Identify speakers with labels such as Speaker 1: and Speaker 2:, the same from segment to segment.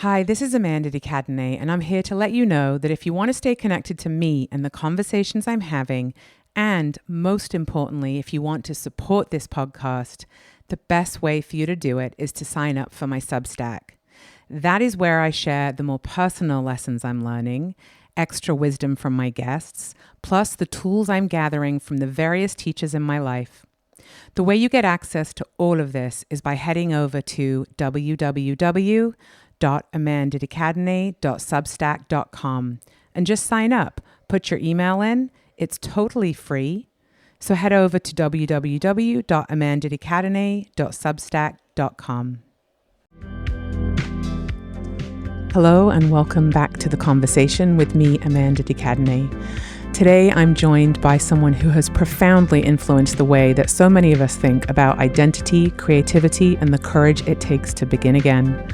Speaker 1: Hi, this is Amanda de Cadenet, and I'm here to let you know that if you want to stay connected to me and the conversations I'm having, and most importantly, if you want to support this podcast, the best way for you to do it is to sign up for my Substack. That is where I share the more personal lessons I'm learning, extra wisdom from my guests, plus the tools I'm gathering from the various teachers in my life. The way you get access to all of this is by heading over to www.amandadecadenet.substack.com and just sign up. Put your email in. It's totally free. So head over to www.amandadecadenet.substack.com. Hello and welcome back to The Conversation with me, Amanda de Cadenet. Today, I'm joined by someone who has profoundly influenced the way that so many of us think about identity, creativity, and the courage it takes to begin again.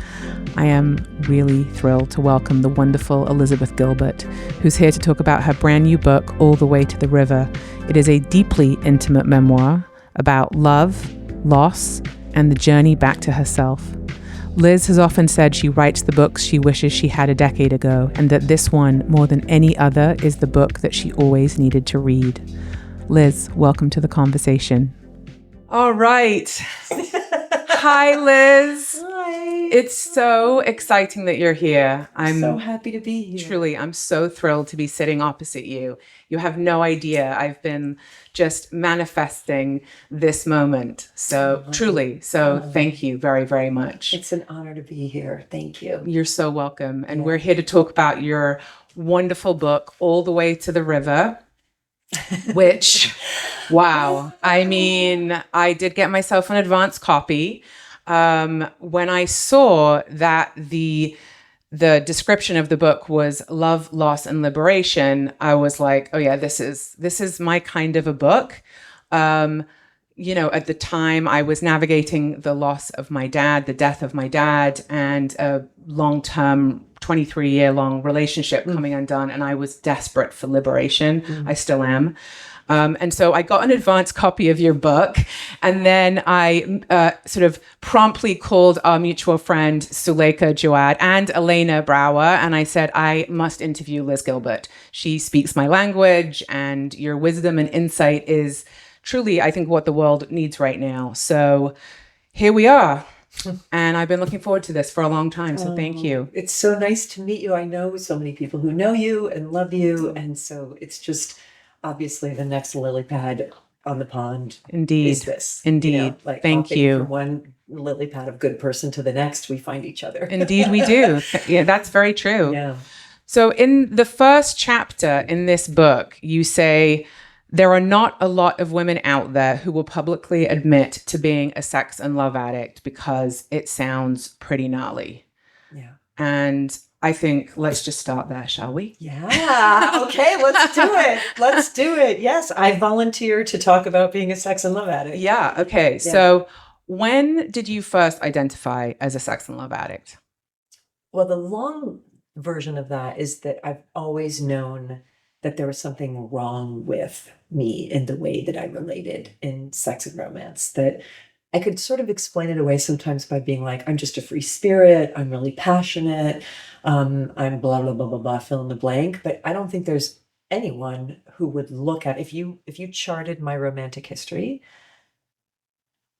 Speaker 1: I am really thrilled to welcome the wonderful Elizabeth Gilbert, who's here to talk about her brand new book, All the Way to the River. It is a deeply intimate memoir about love, loss, and the journey back to herself. Liz has often said she writes the books she wishes she had a decade ago, and that this one, more than any other, is the book that she always needed to read. Liz, welcome to The Conversation. All right. Hi, Liz.
Speaker 2: Hi.
Speaker 1: It's so exciting that you're here.
Speaker 2: I'm so happy to be here.
Speaker 1: Truly, I'm so thrilled to be sitting opposite you. You have no idea. I've been just manifesting this moment. So truly, thank you very, very much.
Speaker 2: It's an honor to be here. Thank you.
Speaker 1: You're so welcome. And we're here to talk about your wonderful book, All the Way to the River, which, wow. I mean, I did get myself an advance copy. When I saw that the description of the book was love, loss, and liberation, I was like, oh yeah, this is my kind of a book. At the time I was navigating the loss of my dad, the death of my dad, and a long-term 23-year-long relationship coming undone. And I was desperate for liberation. I still am. And so I got an advance copy of your book, and then I sort of promptly called our mutual friend Suleika Jawad and Elena Brower, and I said, I must interview Liz Gilbert. She speaks my language, and your wisdom and insight is truly, I think, what the world needs right now. So here we are. And I've been looking forward to this for a long time, so thank you.
Speaker 2: It's so nice to meet you. I know so many people who know you and love you, and so it's just... obviously, the next lily pad on the pond is this.
Speaker 1: Indeed. Thank you.
Speaker 2: From one lily pad of good person to the next, we find each other.
Speaker 1: Indeed, we do. Yeah, that's very true.
Speaker 2: Yeah.
Speaker 1: So in the first chapter in this book, you say, there are not a lot of women out there who will publicly admit to being a sex and love addict because it sounds pretty gnarly.
Speaker 2: Yeah.
Speaker 1: And I think let's just start there, shall we?
Speaker 2: Yeah. Okay, let's do it. Let's do it. Yes, I volunteer to talk about being a sex and love addict.
Speaker 1: Yeah. Okay. Yeah. So when did you first identify as a sex and love addict?
Speaker 2: Well, the long version of that is that I've always known that there was something wrong with me in the way that I related in sex and romance, that I could sort of explain it away sometimes by being like, I'm just a free spirit. I'm really passionate. I'm blah, blah, blah, blah, blah, fill in the blank. But I don't think there's anyone who would look at, if you charted my romantic history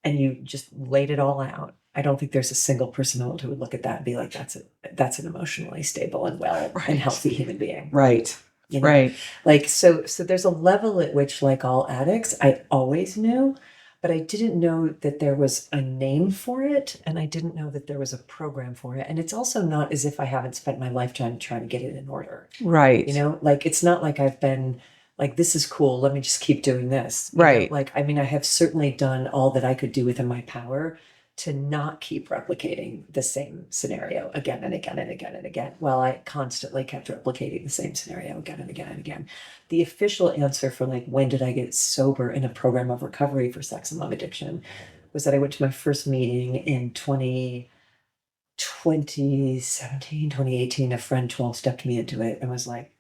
Speaker 2: and you just laid it all out, I don't think there's a single person who would look at that and be like, that's an emotionally stable and well and healthy human being.
Speaker 1: Right.
Speaker 2: You know?
Speaker 1: Right.
Speaker 2: Like, so there's a level at which, like all addicts, I always knew, but I didn't know that there was a name for it, and I didn't know that there was a program for it. And it's also not as if I haven't spent my lifetime trying to get it in order.
Speaker 1: Right.
Speaker 2: Like, it's not like I've been like, this is cool, let me just keep doing this.
Speaker 1: Right.
Speaker 2: Like, I mean, I have certainly done all that I could do within my power to not keep replicating the same scenario again and again and again and again, while I constantly kept replicating the same scenario again and again and again. The official answer for like, when did I get sober in a program of recovery for sex and love addiction, was that I went to my first meeting in 2017, 2018. A friend 12-stepped me into it and was like,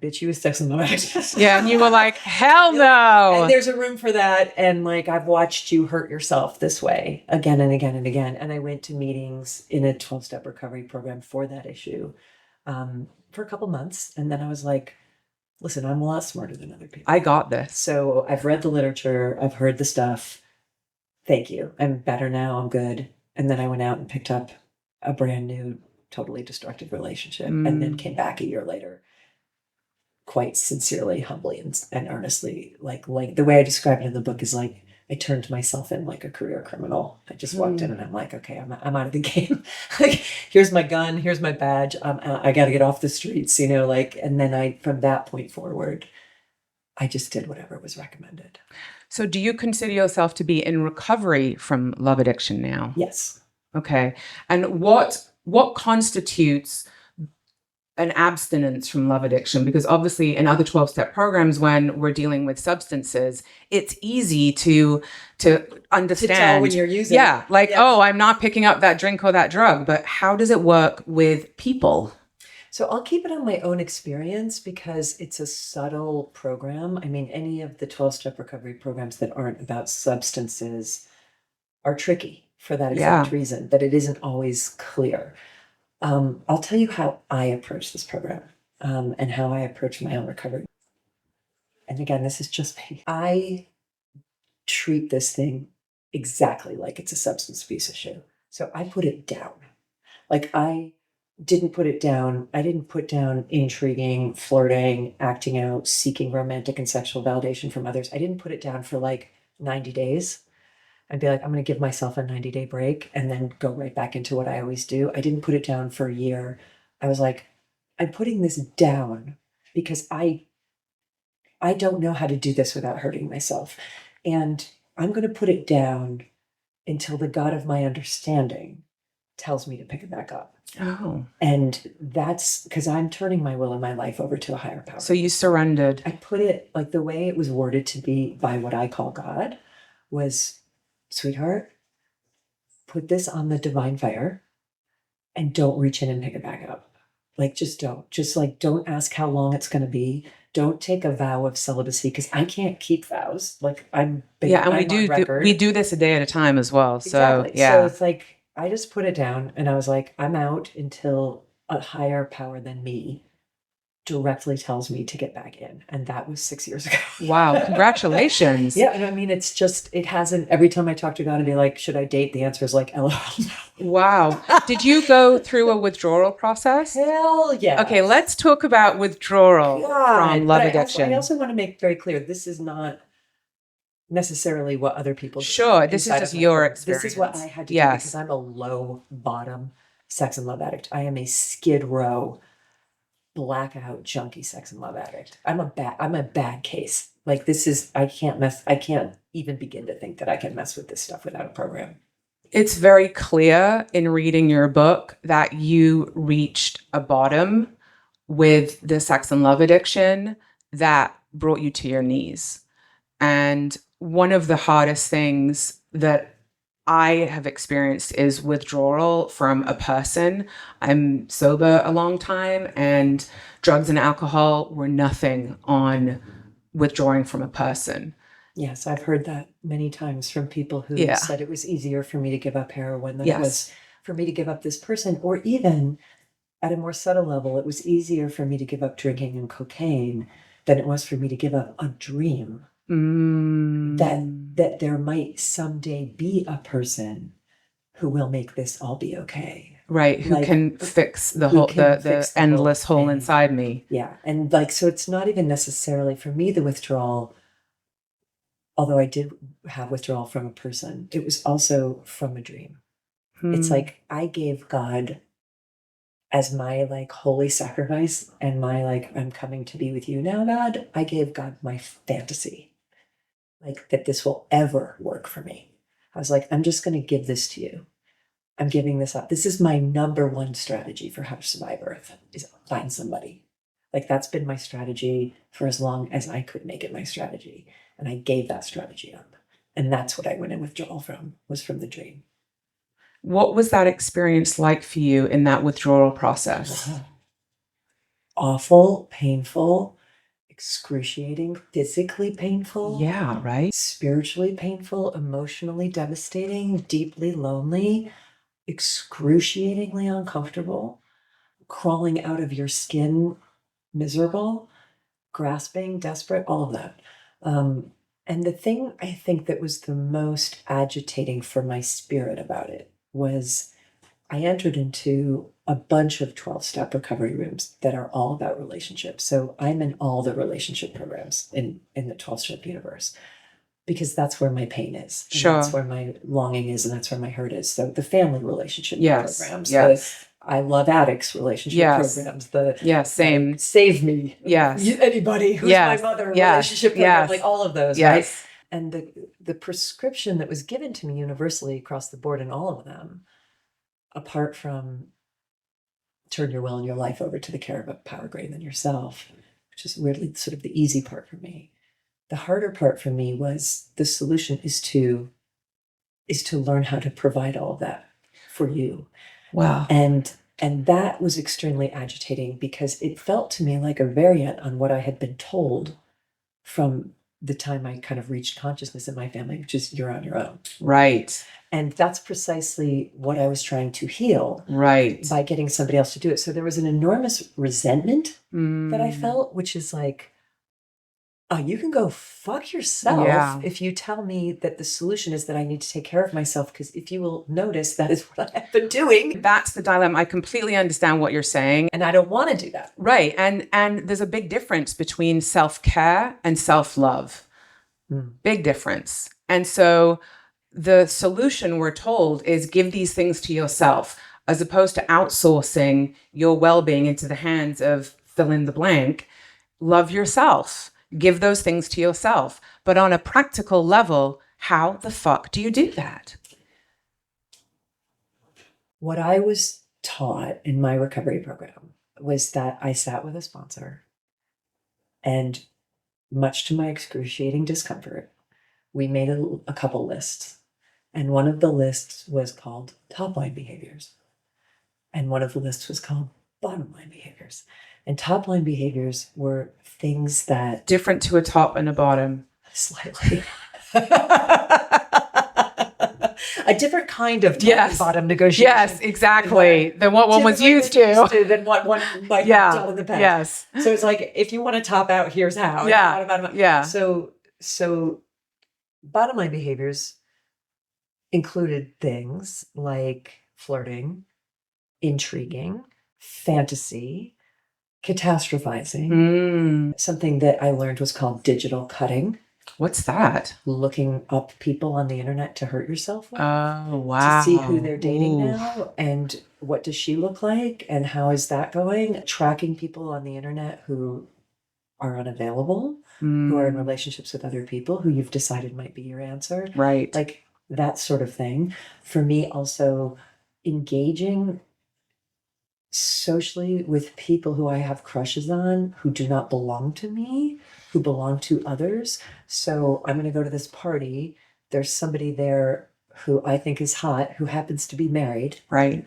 Speaker 2: bitch, you was sex and love addict.
Speaker 1: Yeah. And you were like, hell no.
Speaker 2: And there's a room for that. And like, I've watched you hurt yourself this way again and again and again. And I went to meetings in a 12-step recovery program for that issue for a couple months. And then I was like, listen, I'm a lot smarter than other people.
Speaker 1: I got this.
Speaker 2: So I've read the literature. I've heard the stuff. Thank you. I'm better now. I'm good. And then I went out and picked up a brand new, totally destructive relationship and then came back a year later, quite sincerely, humbly, and earnestly. Like the way I describe it in the book is like, I turned myself in like a career criminal. I just walked in and I'm like, okay, I'm out of the game. Like, here's my gun, here's my badge. I got to get off the streets, like, and then from that point forward, I just did whatever was recommended.
Speaker 1: So do you consider yourself to be in recovery from love addiction now?
Speaker 2: Yes.
Speaker 1: Okay. And what constitutes an abstinence from love addiction? Because obviously in other 12-step programs, when we're dealing with substances, it's easy to understand.
Speaker 2: To tell when you're using
Speaker 1: it. Like, oh, I'm not picking up that drink or that drug. But how does it work with people?
Speaker 2: So I'll keep it on my own experience because it's a subtle program. I mean, any of the 12-step recovery programs that aren't about substances are tricky for that exact reason, that it isn't always clear. I'll tell you how I approach this program and how I approach my own recovery. And again, this is just me. I treat this thing exactly like it's a substance abuse issue. So I put it down. Like I didn't put it down. I didn't put down intriguing, flirting, acting out, seeking romantic and sexual validation from others. I didn't put it down for like 90 days. I'd be like, I'm going to give myself a 90-day break and then go right back into what I always do. I didn't put it down for a year. I was like, I'm putting this down because I don't know how to do this without hurting myself. And I'm going to put it down until the God of my understanding tells me to pick it back up.
Speaker 1: Oh.
Speaker 2: And that's because I'm turning my will and my life over to a higher power.
Speaker 1: So you surrendered.
Speaker 2: I put it like the way it was worded to be by what I call God was, sweetheart, put this on the divine fire and don't reach in and pick it back up. Like, just don't. Just like, don't ask how long it's going to be. Don't take a vow of celibacy because I can't keep vows. Like, I'm big.
Speaker 1: Yeah, and
Speaker 2: I'm
Speaker 1: we do this a day at a time as well. So
Speaker 2: exactly. So it's like, I just put it down and I was like, I'm out until a higher power than me directly tells me to get back in. And that was 6 years ago.
Speaker 1: Wow. Congratulations.
Speaker 2: Yeah. And I mean, it's just, it hasn't, every time I talk to God and be like, should I date? The answer is like, LOL.
Speaker 1: Wow. Did you go through a withdrawal process?
Speaker 2: Hell yeah.
Speaker 1: Okay. Let's talk about withdrawal from love addiction.
Speaker 2: I also want to make very clear, this is not necessarily what other people do.
Speaker 1: Sure. This is just your experience.
Speaker 2: This is what I had to do because I'm a low bottom sex and love addict. I am a skid row blackout junkie sex and love addict. I'm a bad case. Like this is, I can't even begin to think that I can mess with this stuff without a program.
Speaker 1: It's very clear in reading your book that you reached a bottom with the sex and love addiction that brought you to your knees. And one of the hardest things that I have experienced is withdrawal from a person. I'm sober a long time, and drugs and alcohol were nothing on withdrawing from a person.
Speaker 2: Yes, I've heard that many times from people who said it was easier for me to give up heroin than it was for me to give up this person, or even at a more subtle level, it was easier for me to give up drinking and cocaine than it was for me to give up a dream. That there might someday be a person who will make this all be okay.
Speaker 1: Right. Who can fix the whole, the endless hole inside me.
Speaker 2: Yeah. And like, so it's not even necessarily for me, the withdrawal, although I did have withdrawal from a person, it was also from a dream. It's like, I gave God as my like holy sacrifice and my like, I'm coming to be with you now, God. I gave God my fantasy. Like that this will ever work for me. I was like, I'm just going to give this to you. I'm giving this up. This is my number one strategy for how to survive Earth is find somebody. Like that's been my strategy for as long as I could make it my strategy. And I gave that strategy up. And that's what I went in withdrawal from, was from the dream.
Speaker 1: What was that experience like for you in that withdrawal process?
Speaker 2: awful, painful, excruciating, physically painful.
Speaker 1: Yeah, right?
Speaker 2: Spiritually painful, emotionally devastating, deeply lonely, excruciatingly uncomfortable, crawling out of your skin, miserable, grasping, desperate, all of that. And the thing I think that was the most agitating for my spirit about it was I entered into a bunch of 12-step recovery rooms that are all about relationships. So I'm in all the relationship programs in the 12-step universe because that's where my pain is. And
Speaker 1: Sure.
Speaker 2: that's where my longing is, and that's where my hurt is. So the family relationship programs,
Speaker 1: Yes.
Speaker 2: I love addicts relationship programs,
Speaker 1: Same.
Speaker 2: save me,
Speaker 1: Yes.
Speaker 2: anybody who's my mother relationship program, like all of those, right? And the prescription that was given to me universally across the board in all of them, apart from turn your will and your life over to the care of a power greater than yourself, which is weirdly sort of the easy part for me. The harder part for me was the solution is to learn how to provide all of that for you.
Speaker 1: Wow.
Speaker 2: And that was extremely agitating because it felt to me like a variant on what I had been told from the time I kind of reached consciousness in my family, which is you're on your own.
Speaker 1: Right.
Speaker 2: And that's precisely what I was trying to heal.
Speaker 1: Right.
Speaker 2: By getting somebody else to do it. So there was an enormous resentment that I felt, which is like, oh, you can go fuck yourself if you tell me that the solution is that I need to take care of myself, because if you will notice, that is what I have been doing.
Speaker 1: That's the dilemma. I completely understand what you're saying.
Speaker 2: And I don't want to do that.
Speaker 1: Right. And there's a big difference between self-care and self-love. Big difference. And so the solution, we're told, is give these things to yourself, as opposed to outsourcing your well-being into the hands of fill in the blank. Love yourself. Give those things to yourself. But on a practical level, how the fuck do you do that?
Speaker 2: What I was taught in my recovery program was that I sat with a sponsor, and much to my excruciating discomfort, we made a couple lists. And one of the lists was called top line behaviors. And one of the lists was called bottom line behaviors. And top line behaviors were things that...
Speaker 1: Different to a top and a bottom.
Speaker 2: Slightly. A different kind of top and bottom negotiation.
Speaker 1: Yes, exactly. Than what one was used to.
Speaker 2: Than what one might have done in the past.
Speaker 1: Yes.
Speaker 2: So it's like, if you want to top out, here's how. So bottom line behaviors included things like flirting, intriguing, fantasy, catastrophizing. Something that I learned was called digital cutting.
Speaker 1: What's that?
Speaker 2: Looking up people on the internet to hurt yourself with.
Speaker 1: Oh, wow.
Speaker 2: To see who they're dating now, and what does she look like, and how is that going? Tracking people on the internet who are unavailable, who are in relationships with other people who you've decided might be your answer.
Speaker 1: Right.
Speaker 2: Like that sort of thing. For me, also engaging socially with people who I have crushes on, who do not belong to me, who belong to others. So I'm going to go to this party. There's somebody there who I think is hot, who happens to be married.
Speaker 1: Right.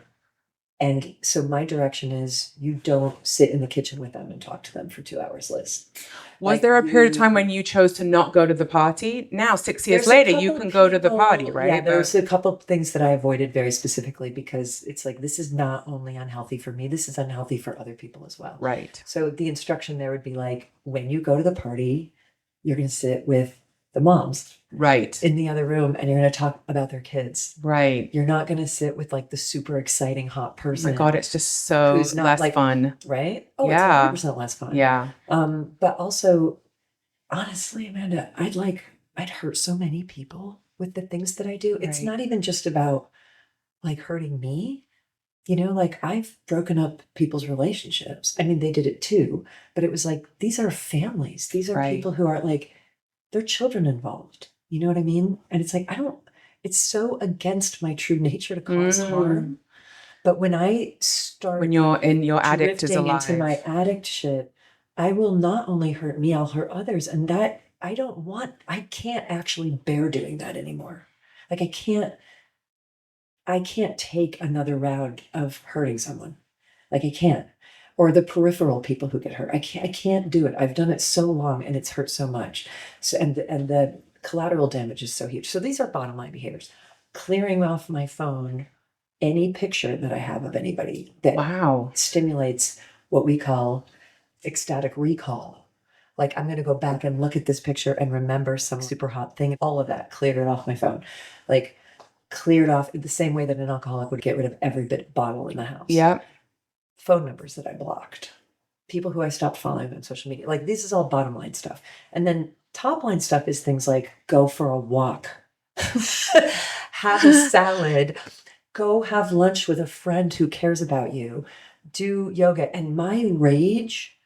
Speaker 2: And so my direction is, you don't sit in the kitchen with them and talk to them for 2 hours, Liz.
Speaker 1: Was there a period of time when you chose to not go to the party? Now, 6 years later, you can go to the party, right?
Speaker 2: Yeah, there's a couple of things that I avoided very specifically, because it's like, this is not only unhealthy for me, this is unhealthy for other people as well.
Speaker 1: Right.
Speaker 2: So the instruction there would be like, when you go to the party, you're going to sit with the moms.
Speaker 1: Right.
Speaker 2: In the other room, and you're going to talk about their kids.
Speaker 1: Right.
Speaker 2: You're not going to sit with like the super exciting hot person.
Speaker 1: Oh my God, it's just so less fun.
Speaker 2: Right? Oh,
Speaker 1: yeah.
Speaker 2: It's 100% less fun.
Speaker 1: Yeah.
Speaker 2: But also, honestly, Amanda, I'd hurt so many people with the things that I do. It's not even just about like hurting me. You know, like I've broken up people's relationships. I mean, they did it too, but it was like, these are families. These are people who are like, there are children involved. You know what I mean? And it's like, it's so against my true nature to cause harm. But when I start,
Speaker 1: when you're in your addict is alive,
Speaker 2: into my addict shit, I will not only hurt me, I'll hurt others. And that I can't actually bear doing that anymore. Like I can't take another round of hurting someone. Like I can't. or the peripheral people who get hurt. I can't do it. I've done it so long and it's hurt so much. So, and the collateral damage is so huge. So these are bottom line behaviors. Clearing off my phone any picture that I have of anybody that
Speaker 1: Wow.
Speaker 2: stimulates what we call ecstatic recall. Like, I'm going to go back and look at this picture and remember some super hot thing. All of that, cleared it off my phone. Like, cleared off the same way that an alcoholic would get rid of every bottle in the house.
Speaker 1: Yeah.
Speaker 2: Phone numbers that I blocked. People who I stopped following on social media. Like, this is all bottom line stuff. And then top line stuff is things like go for a walk, have a salad, go have lunch with a friend who cares about you, do yoga. And my rage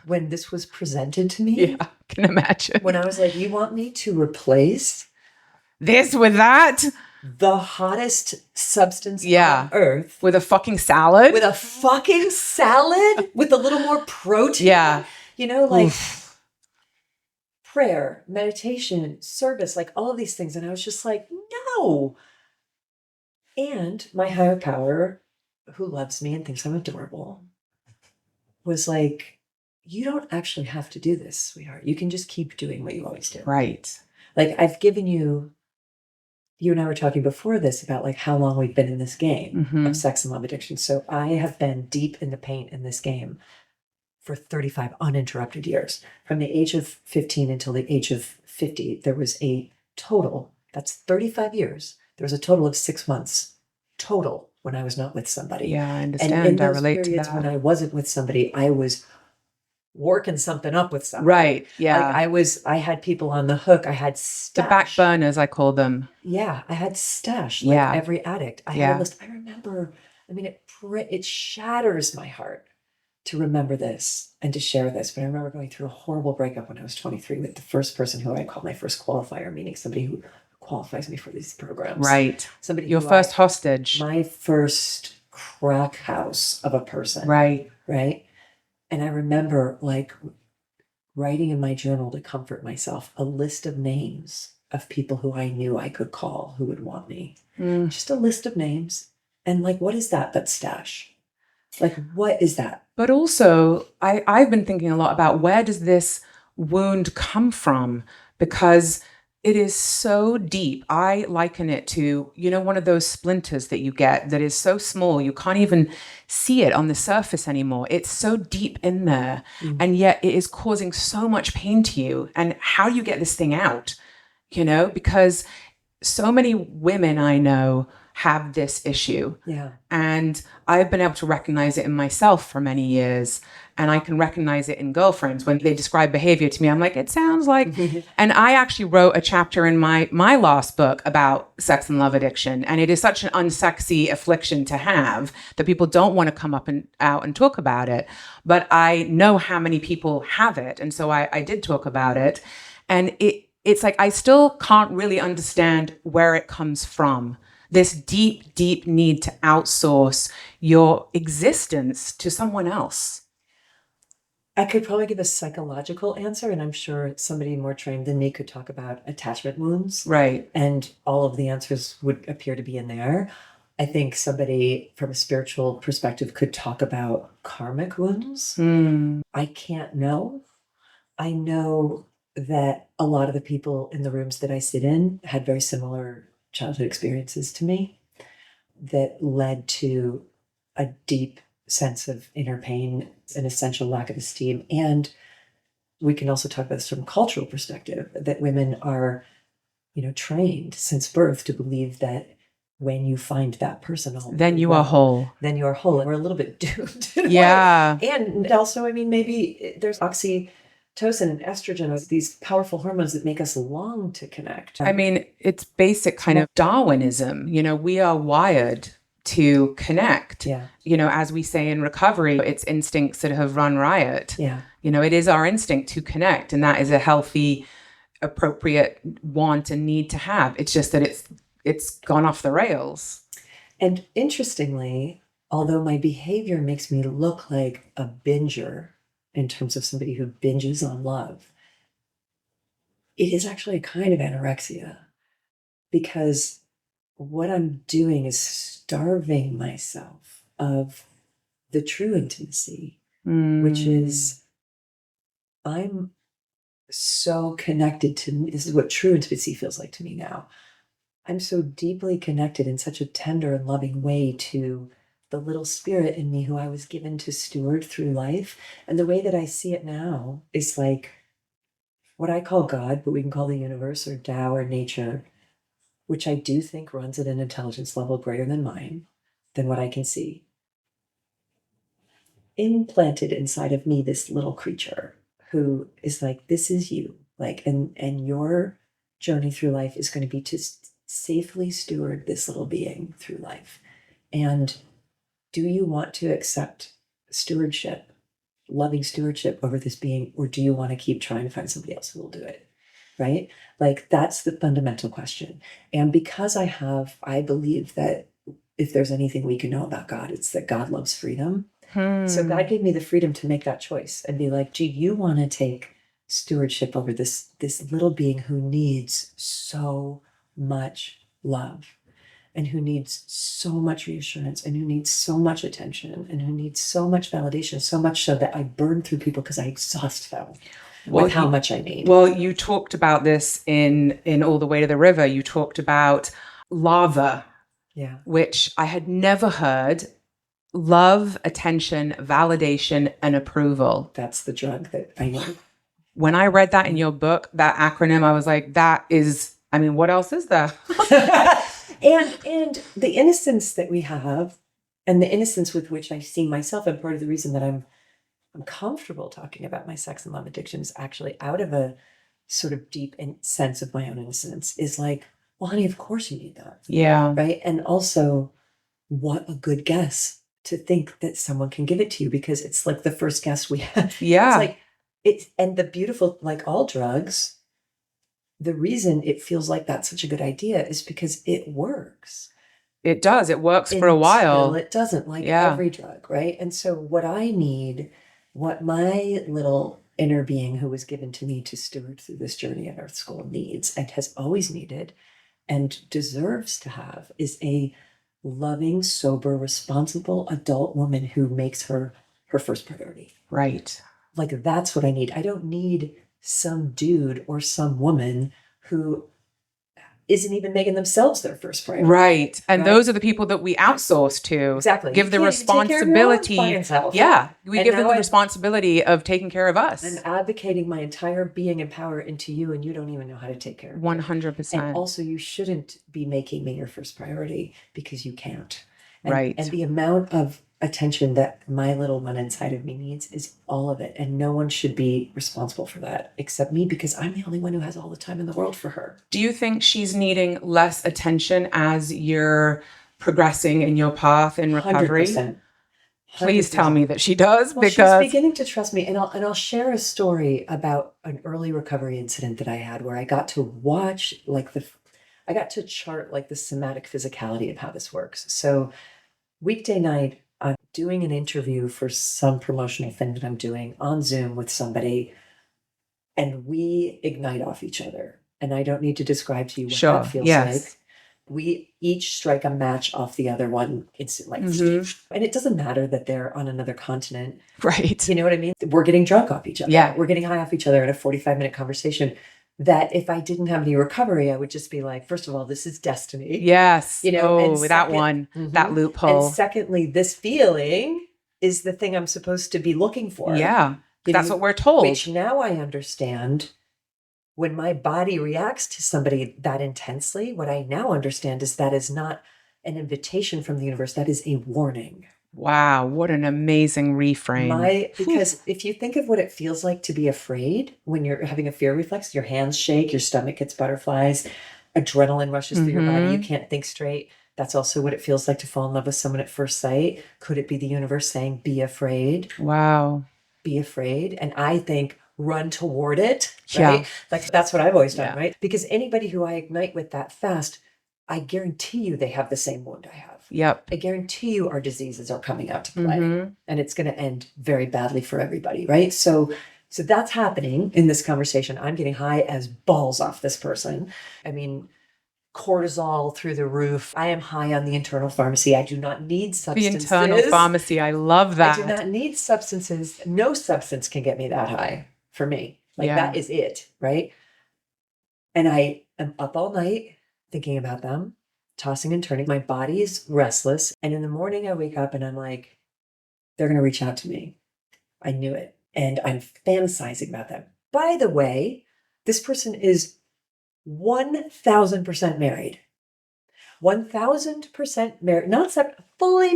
Speaker 2: when this was presented to me,
Speaker 1: Yeah, I can imagine.
Speaker 2: when I was like, you want me to replace
Speaker 1: This with that?
Speaker 2: the hottest substance
Speaker 1: Yeah.
Speaker 2: on earth
Speaker 1: With a fucking salad?
Speaker 2: with a fucking salad with a little more protein?
Speaker 1: Yeah.
Speaker 2: You know, like
Speaker 1: Oof.
Speaker 2: prayer, meditation, service, like all of these things. And I was just like, no. And my higher power, who loves me and thinks I'm adorable, was like, you don't actually have to do this, sweetheart. You can just keep doing what you always do.
Speaker 1: Right.
Speaker 2: Like, I've given you and I were talking before this about like how long we've been in this game of sex and love addiction. So I have been deep in the paint in this game for 35 uninterrupted years. From the age of 15 until the age of 50, there was a total, that's 35 years. There was a total of 6 months total when I was not with somebody.
Speaker 1: Yeah, I
Speaker 2: And
Speaker 1: understand.
Speaker 2: in
Speaker 1: I
Speaker 2: those
Speaker 1: relate to
Speaker 2: periods
Speaker 1: that.
Speaker 2: when I wasn't with somebody, I was working something up with somebody.
Speaker 1: Right. Yeah.
Speaker 2: Like I had people on the hook. I had stash.
Speaker 1: The back burners, I call them.
Speaker 2: Yeah, I had stash like
Speaker 1: Yeah.
Speaker 2: every addict. I had a list. I remember, I mean, it shatters my heart to remember this and to share this. But I remember going through a horrible breakup when I was 23 with the first person who I called my first qualifier, meaning somebody who qualifies me for these programs.
Speaker 1: Right.
Speaker 2: Somebody
Speaker 1: Your
Speaker 2: who
Speaker 1: first hostage.
Speaker 2: my first crack house of a person.
Speaker 1: Right.
Speaker 2: Right. And I remember like writing in my journal to comfort myself a list of names of people who I knew I could call who would want me. Just a list of names. And like, what is that but stash? Like, what is that?
Speaker 1: But also, I've been thinking a lot about where does this wound come from? Because it is so deep. I liken it to, one of those splinters that you get that is so small, you can't even see it on the surface anymore. It's so deep in there. And yet it is causing so much pain to you. And how do you get this thing out? Because so many women I know have this issue.
Speaker 2: Yeah.
Speaker 1: And I've been able to recognize it in myself for many years. And I can recognize it in girlfriends when they describe behavior to me. I'm like, it sounds like, and I actually wrote a chapter in my last book about sex and love addiction. And it is such an unsexy affliction to have that people don't want to come up and out and talk about it. But I know how many people have it. And so I did talk about it. And it's like, I still can't really understand where it comes from. This deep, deep need to outsource your existence to someone else.
Speaker 2: I could probably give a psychological answer, and I'm sure somebody more trained than me could talk about attachment wounds.
Speaker 1: Right.
Speaker 2: And all of the answers would appear to be in there. I think somebody from a spiritual perspective could talk about karmic wounds. I can't know. I know that a lot of the people in the rooms that I sit in had very similar childhood experiences to me that led to a deep sense of inner pain, an essential lack of esteem. And we can also talk about this from a cultural perspective, that women are, trained since birth to believe that when you find that person,
Speaker 1: then you are whole.
Speaker 2: Then you are whole. And we're a little bit doomed.
Speaker 1: Yeah.
Speaker 2: And also, I mean, maybe there's oxytocin and estrogen, these powerful hormones that make us long to connect.
Speaker 1: I mean, it's basic kind of Darwinism. We are wired to connect.
Speaker 2: Yeah.
Speaker 1: As we say in recovery, it's instincts that have run riot.
Speaker 2: Yeah.
Speaker 1: It is our instinct to connect. And that is a healthy, appropriate want and need to have. It's just that it's gone off the rails.
Speaker 2: And interestingly, although my behavior makes me look like a binger in terms of somebody who binges on love, it is actually a kind of anorexia, because what I'm doing is starving myself of the true intimacy which is I'm so connected to me. This is what true intimacy feels like to me now. I'm so deeply connected in such a tender and loving way to the little spirit in me who I was given to steward through life. And the way that I see it now is like what I call God, but we can call the universe or Tao or nature, which I do think runs at an intelligence level greater than mine, than what I can see. Implanted inside of me this little creature who is like, this is you. Like, and your journey through life is going to be to safely steward this little being through life. And do you want to accept stewardship, loving stewardship over this being, or do you want to keep trying to find somebody else who will do it? Right? Like, that's the fundamental question. And because I believe that if there's anything we can know about God, it's that God loves freedom. So God gave me the freedom to make that choice and be like, gee, you want to take stewardship over this little being who needs so much love and who needs so much reassurance and who needs so much attention and who needs so much validation, so much so that I burn through people because I exhaust them with how much I need.
Speaker 1: Well, you talked about this in All the Way to the River. You talked about lava, which I had never heard. Love, attention, validation, and approval.
Speaker 2: That's the drug that I need.
Speaker 1: When I read that in your book, that acronym, I was like, that is, I mean, what else is there?
Speaker 2: and the innocence that we have and the innocence with which I see myself, and part of the reason that I'm comfortable talking about my sex and love addiction is actually out of a sort of deep sense of my own innocence, is like, well, honey, of course you need that.
Speaker 1: Yeah.
Speaker 2: Right. And also, what a good guess to think that someone can give it to you, because it's like the first guess we have.
Speaker 1: Yeah.
Speaker 2: It's like and the beautiful, like all drugs, the reason it feels like that's such a good idea is because it works.
Speaker 1: It does. It works for a while.
Speaker 2: It doesn't, like every drug, right? And so what I need, what my little inner being who was given to me to steward through this journey at Earth School needs and has always needed and deserves to have is a loving, sober, responsible adult woman who makes her first priority.
Speaker 1: Right.
Speaker 2: Like, that's what I need. I don't need some dude or some woman who isn't even making themselves their first priority.
Speaker 1: Right. And those are the people that we outsource to.
Speaker 2: Exactly.
Speaker 1: Give the responsibility. Yeah. We give them the responsibility of taking care of us.
Speaker 2: I'm advocating my entire being and power into you, and you don't even know how to take care of me.
Speaker 1: 100%.
Speaker 2: And also, you shouldn't be making me your first priority because you can't.
Speaker 1: Right.
Speaker 2: And the amount of attention that my little one inside of me needs is all of it. And no one should be responsible for that except me, because I'm the only one who has all the time in the world for her.
Speaker 1: Do you think she's needing less attention as you're progressing in your path in recovery?
Speaker 2: 100%.
Speaker 1: Please tell me that she does,
Speaker 2: well,
Speaker 1: because
Speaker 2: she's beginning to trust me. And I'll share a story about an early recovery incident that I had where I got to watch I got to chart like the somatic physicality of how this works. So weekday night, I'm doing an interview for some promotional thing that I'm doing on Zoom with somebody, and we ignite off each other. And I don't need to describe to you what that feels like. We each strike a match off the other one instantly. Mm-hmm. And it doesn't matter that they're on another continent.
Speaker 1: Right.
Speaker 2: You know what I mean? We're getting drunk off each other.
Speaker 1: Yeah.
Speaker 2: We're getting high off each other in a 45-minute conversation that if I didn't have any recovery, I would just be like, first of all, this is destiny.
Speaker 1: Yes.
Speaker 2: You know,
Speaker 1: and that one, that loophole.
Speaker 2: And secondly, this feeling is the thing I'm supposed to be looking for.
Speaker 1: Yeah. That's what we're told.
Speaker 2: Which now I understand. When my body reacts to somebody that intensely, what I now understand is that is not an invitation from the universe. That is a warning.
Speaker 1: Wow, what an amazing reframe.
Speaker 2: Because if you think of what it feels like to be afraid, when you're having a fear reflex, your hands shake, your stomach gets butterflies, adrenaline rushes through your body, you can't think straight. That's also what it feels like to fall in love with someone at first sight. Could it be the universe saying, be afraid?
Speaker 1: Wow.
Speaker 2: Be afraid. And I think, run toward it, right? Yeah. Like, that's what I've always done, right? Because anybody who I ignite with that fast, I guarantee you they have the same wound I have.
Speaker 1: Yep.
Speaker 2: I guarantee you our diseases are coming out to play, and it's going to end very badly for everybody, right? So that's happening in this conversation. I'm getting high as balls off this person. I mean, cortisol through the roof. I am high on the internal pharmacy. I do not need
Speaker 1: The
Speaker 2: substances.
Speaker 1: internal pharmacy. I love that.
Speaker 2: I do not need substances. No substance can get me that high for me. Like that is it, right? And I am up all night thinking about them, tossing and turning. My body is restless. And in the morning, I wake up and I'm like, they're going to reach out to me. I knew it. And I'm fantasizing about them. By the way, this person is 1000% married. 1000% married, not fully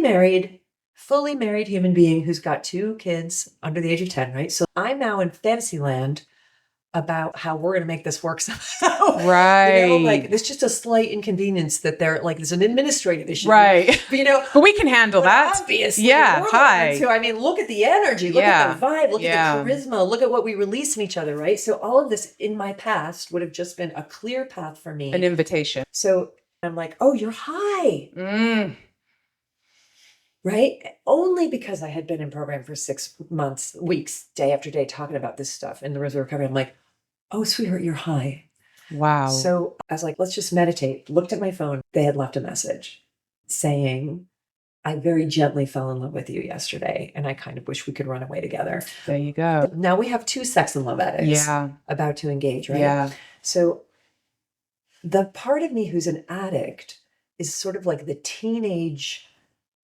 Speaker 2: married human being who's got 2 kids under the age of 10, right? So I'm now in fantasy land about how we're going to make this work somehow.
Speaker 1: Right.
Speaker 2: You know, like there's just a slight inconvenience that they're like, there's an administrative issue.
Speaker 1: Right.
Speaker 2: But, you know,
Speaker 1: but we can handle that.
Speaker 2: Obviously.
Speaker 1: Yeah. Hi.
Speaker 2: So, I mean, look at the energy, look at the vibe, look at the charisma, look at what we release in each other, right? So all of this in my past would have just been a clear path for me.
Speaker 1: An invitation.
Speaker 2: So I'm like, oh, you're high. Right? Only because I had been in program for 6 months, weeks, day after day, talking about this stuff in the Rose of Recovery. I'm like, oh, sweetheart, you're high.
Speaker 1: Wow.
Speaker 2: So I was like, let's just meditate. Looked at my phone. They had left a message saying, I very gently fell in love with you yesterday, and I kind of wish we could run away together.
Speaker 1: There you go.
Speaker 2: Now we have 2 sex and love addicts about to engage, right?
Speaker 1: Yeah.
Speaker 2: So the part of me who's an addict is sort of like the teenage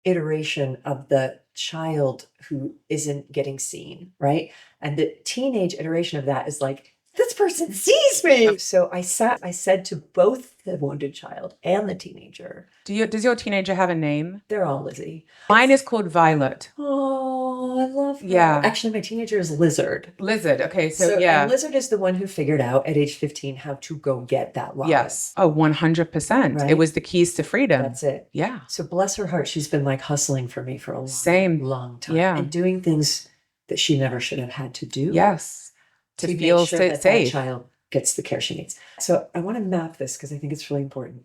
Speaker 2: iteration of the child who isn't getting seen, right? And the teenage iteration of that is like, this person sees me. So I said to both the wounded child and the teenager.
Speaker 1: Does your teenager have a name?
Speaker 2: They're all Lizzie.
Speaker 1: Mine is called Violet.
Speaker 2: Oh, I love that.
Speaker 1: Yeah.
Speaker 2: Actually, my teenager is Lizard.
Speaker 1: Lizard. Okay. So yeah.
Speaker 2: And Lizard is the one who figured out at age 15 how to go get that love.
Speaker 1: Yes. Oh, 100%. Right? It was the keys to freedom.
Speaker 2: That's it.
Speaker 1: Yeah.
Speaker 2: So bless her heart, she's been like hustling for me for a long time.
Speaker 1: Yeah.
Speaker 2: And doing things that she never should have had to do.
Speaker 1: Yes. To feel
Speaker 2: make sure that
Speaker 1: safe.
Speaker 2: That child gets the care she needs. So I want to map this because I think it's really important.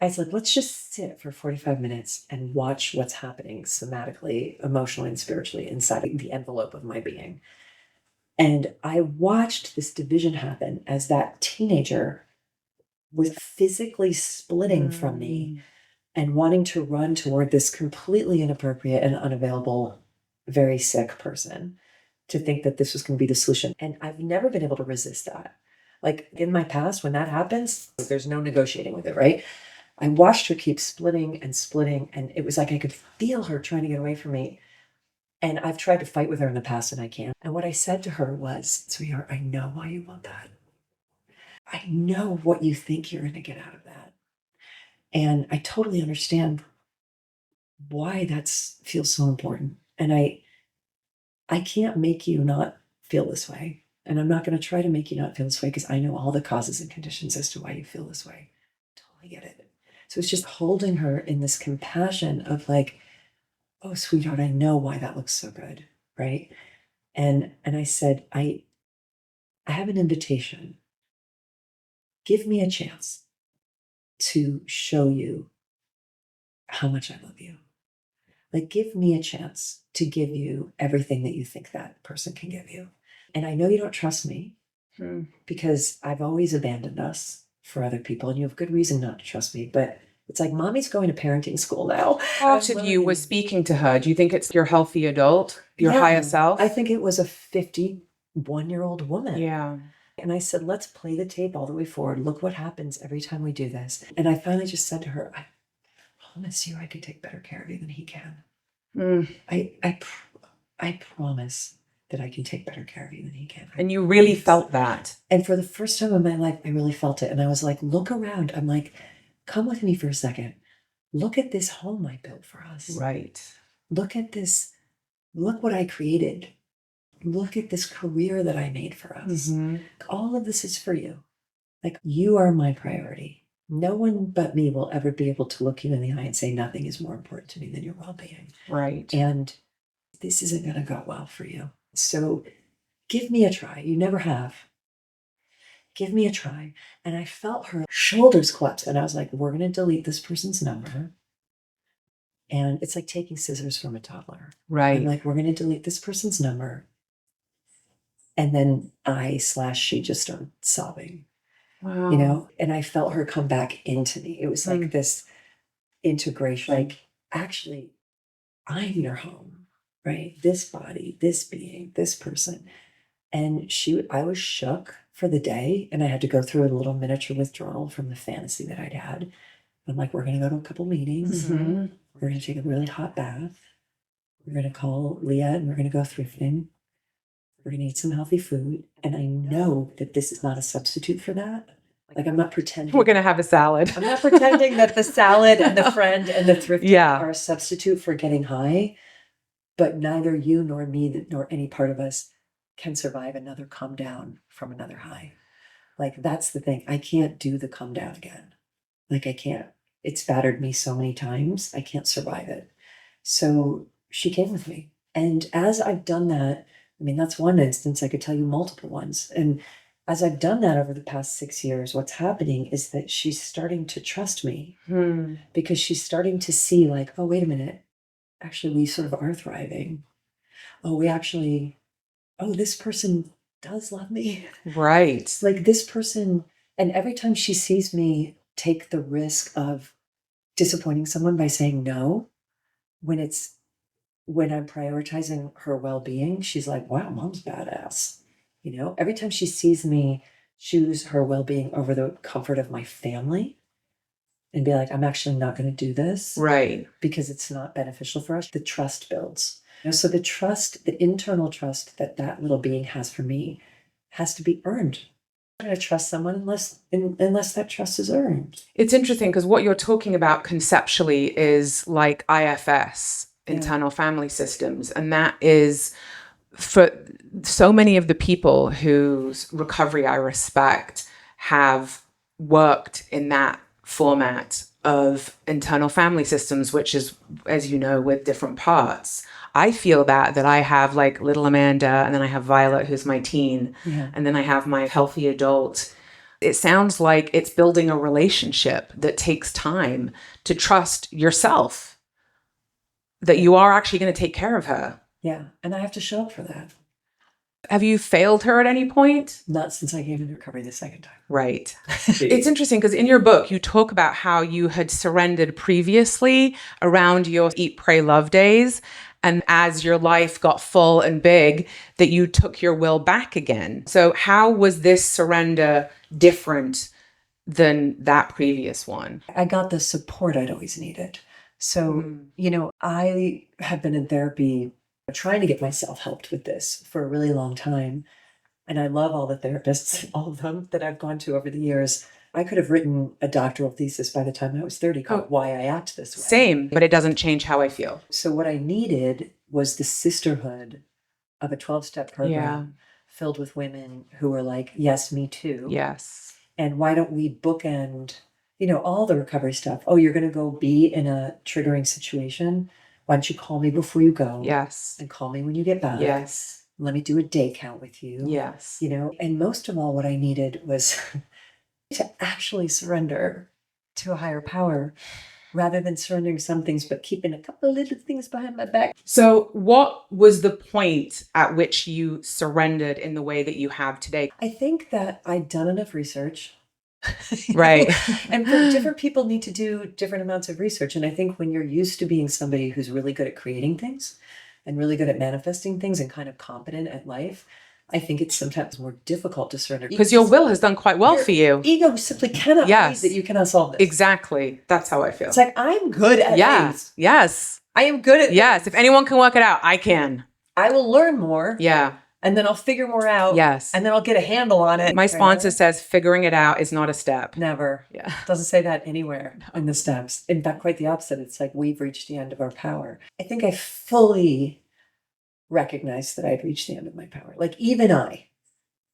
Speaker 2: I said, let's just sit for 45 minutes and watch what's happening somatically, emotionally, and spiritually inside the envelope of my being. And I watched this division happen as that teenager was physically splitting from me and wanting to run toward this completely inappropriate and unavailable, very sick person, to think that this was going to be the solution. And I've never been able to resist that. Like in my past, when that happens, there's no negotiating with it, right? I watched her keep splitting, and it was like I could feel her trying to get away from me. And I've tried to fight with her in the past, and I can't. And what I said to her was, sweetheart, I know why you want that. I know what you think you're going to get out of that. And I totally understand why that feels so important. And I can't make you not feel this way. And I'm not going to try to make you not feel this way because I know all the causes and conditions as to why you feel this way. Totally get it. So it's just holding her in this compassion of like, oh, sweetheart, I know why that looks so good, right? And I said, I have an invitation. Give me a chance to show you how much I love you. Like, give me a chance to give you everything that you think that person can give you. And I know you don't trust me because I've always abandoned us for other people, and you have good reason not to trust me, but it's like mommy's going to parenting school now.
Speaker 1: Part of you was speaking to her. Do you think it's your healthy adult, your higher self?
Speaker 2: I think it was a 51-year-old woman.
Speaker 1: Yeah.
Speaker 2: And I said, let's play the tape all the way forward. Look what happens every time we do this. And I finally just said to her, I promise you I can take better care of you than he can. I promise that I can take better care of you than he can.
Speaker 1: And you really felt that.
Speaker 2: And for the first time in my life, I really felt it. And I was like, look around. I'm like, come with me for a second. Look at this home I built for us.
Speaker 1: Right.
Speaker 2: Look at this. Look what I created. Look at this career that I made for us. Mm-hmm. All of this is for you. Like, you are my priority. No one but me will ever be able to look you in the eye and say nothing is more important to me than your well-being.
Speaker 1: Right.
Speaker 2: And this isn't going to go well for you. So give me a try. You never have. Give me a try. And I felt her shoulders collapse. And I was like, we're going to delete this person's number. And it's like taking scissors from a toddler.
Speaker 1: Right.
Speaker 2: I'm like, we're going to delete this person's number. And then she just started sobbing.
Speaker 1: Wow.
Speaker 2: you know, and I felt her come back into me. It was like this integration, like, actually, I'm your home, right? This body, this being, this person. And I was shook for the day, and I had to go through a little miniature withdrawal from the fantasy that I'd had. I'm like, we're going to go to a couple meetings.
Speaker 1: Mm-hmm.
Speaker 2: We're going to take a really hot bath. We're going to call Leah and we're going to go thrifting. We're going to eat some healthy food. And I know that this is not a substitute for that. Like, I'm not pretending.
Speaker 1: We're going to have a salad.
Speaker 2: I'm not pretending that the salad and the friend and the thrifting
Speaker 1: Yeah.
Speaker 2: are a substitute for getting high. But neither you nor me nor any part of us can survive another come down from another high. Like, that's the thing. I can't do the come down again. Like, I can't. It's battered me so many times. I can't survive it. So she came with me. And as I've done that, I mean, that's one instance. I could tell you multiple ones. And as I've done that over the past 6 years, what's happening is that she's starting to trust me because she's starting to see, like, oh, wait a minute. Actually, we sort of are thriving. Oh, this person does love me.
Speaker 1: Right.
Speaker 2: Like, this person, and every time she sees me take the risk of disappointing someone by saying no, when I'm prioritizing her well-being, she's like, wow, mom's badass. You know, every time she sees me choose her well-being over the comfort of my family and be like, I'm actually not going to do this.
Speaker 1: Right.
Speaker 2: Because it's not beneficial for us, the trust builds. You know, so the trust, the internal trust that that little being has for me has to be earned. I'm not going to trust someone unless that trust is earned.
Speaker 1: It's interesting because what you're talking about conceptually is like IFS, internal family systems. And that is for so many of the people whose recovery I respect have worked in that format of internal family systems, which is, as you know, with different parts. I feel that I have like little Amanda, and then I have Violet, who's my teen, and then I have my healthy adult. It sounds like it's building a relationship that takes time to trust yourself that you are actually going to take care of her.
Speaker 2: Yeah. And I have to show up for that.
Speaker 1: Have you failed her at any point?
Speaker 2: Not since I came into recovery the second time.
Speaker 1: Right. It's interesting because in your book, you talk about how you had surrendered previously around your Eat, Pray, Love days. And as your life got full and big, that you took your will back again. So how was this surrender different than that previous one?
Speaker 2: I got the support I'd always needed. So, you know, I have been in therapy trying to get myself helped with this for a really long time. And I love all the therapists, all of them that I've gone to over the years. I could have written a doctoral thesis by the time I was 30 called Why I Act This Way.
Speaker 1: Same, but it doesn't change how I feel.
Speaker 2: So what I needed was the sisterhood of a 12-step program filled with women who were like, yes, me too.
Speaker 1: Yes.
Speaker 2: And why don't we bookend, you know, all the recovery stuff. Oh, you're going to go be in a triggering situation. Why don't you call me before you go?
Speaker 1: Yes.
Speaker 2: And call me when you get back.
Speaker 1: Yes.
Speaker 2: Let me do a day count with you.
Speaker 1: Yes.
Speaker 2: You know, and most of all, what I needed was to actually surrender to a higher power rather than surrendering some things, but keeping a couple of little things behind my back.
Speaker 1: So what was the point at which you surrendered in the way that you have today?
Speaker 2: I think that I'd done enough research.
Speaker 1: Right.
Speaker 2: And for different people need to do different amounts of research. And I think when you're used to being somebody who's really good at creating things and really good at manifesting things and kind of competent at life, I think it's sometimes more difficult to surrender.
Speaker 1: Because your will has done quite well for you.
Speaker 2: Ego simply cannot believe that you cannot solve this.
Speaker 1: Exactly. That's how I feel.
Speaker 2: It's like, I'm good at things.
Speaker 1: Yes.
Speaker 2: I am good at
Speaker 1: Yes. If anyone can work it out, I can.
Speaker 2: I will learn more.
Speaker 1: Yeah.
Speaker 2: And then I'll figure more out.
Speaker 1: Yes.
Speaker 2: And then I'll get a handle on it.
Speaker 1: My sponsor says figuring it out is not a step.
Speaker 2: Never.
Speaker 1: Yeah.
Speaker 2: Doesn't say that anywhere in the steps. In fact, quite the opposite. It's like we've reached the end of our power. I think I fully recognized that I'd reached the end of my power. Like, even I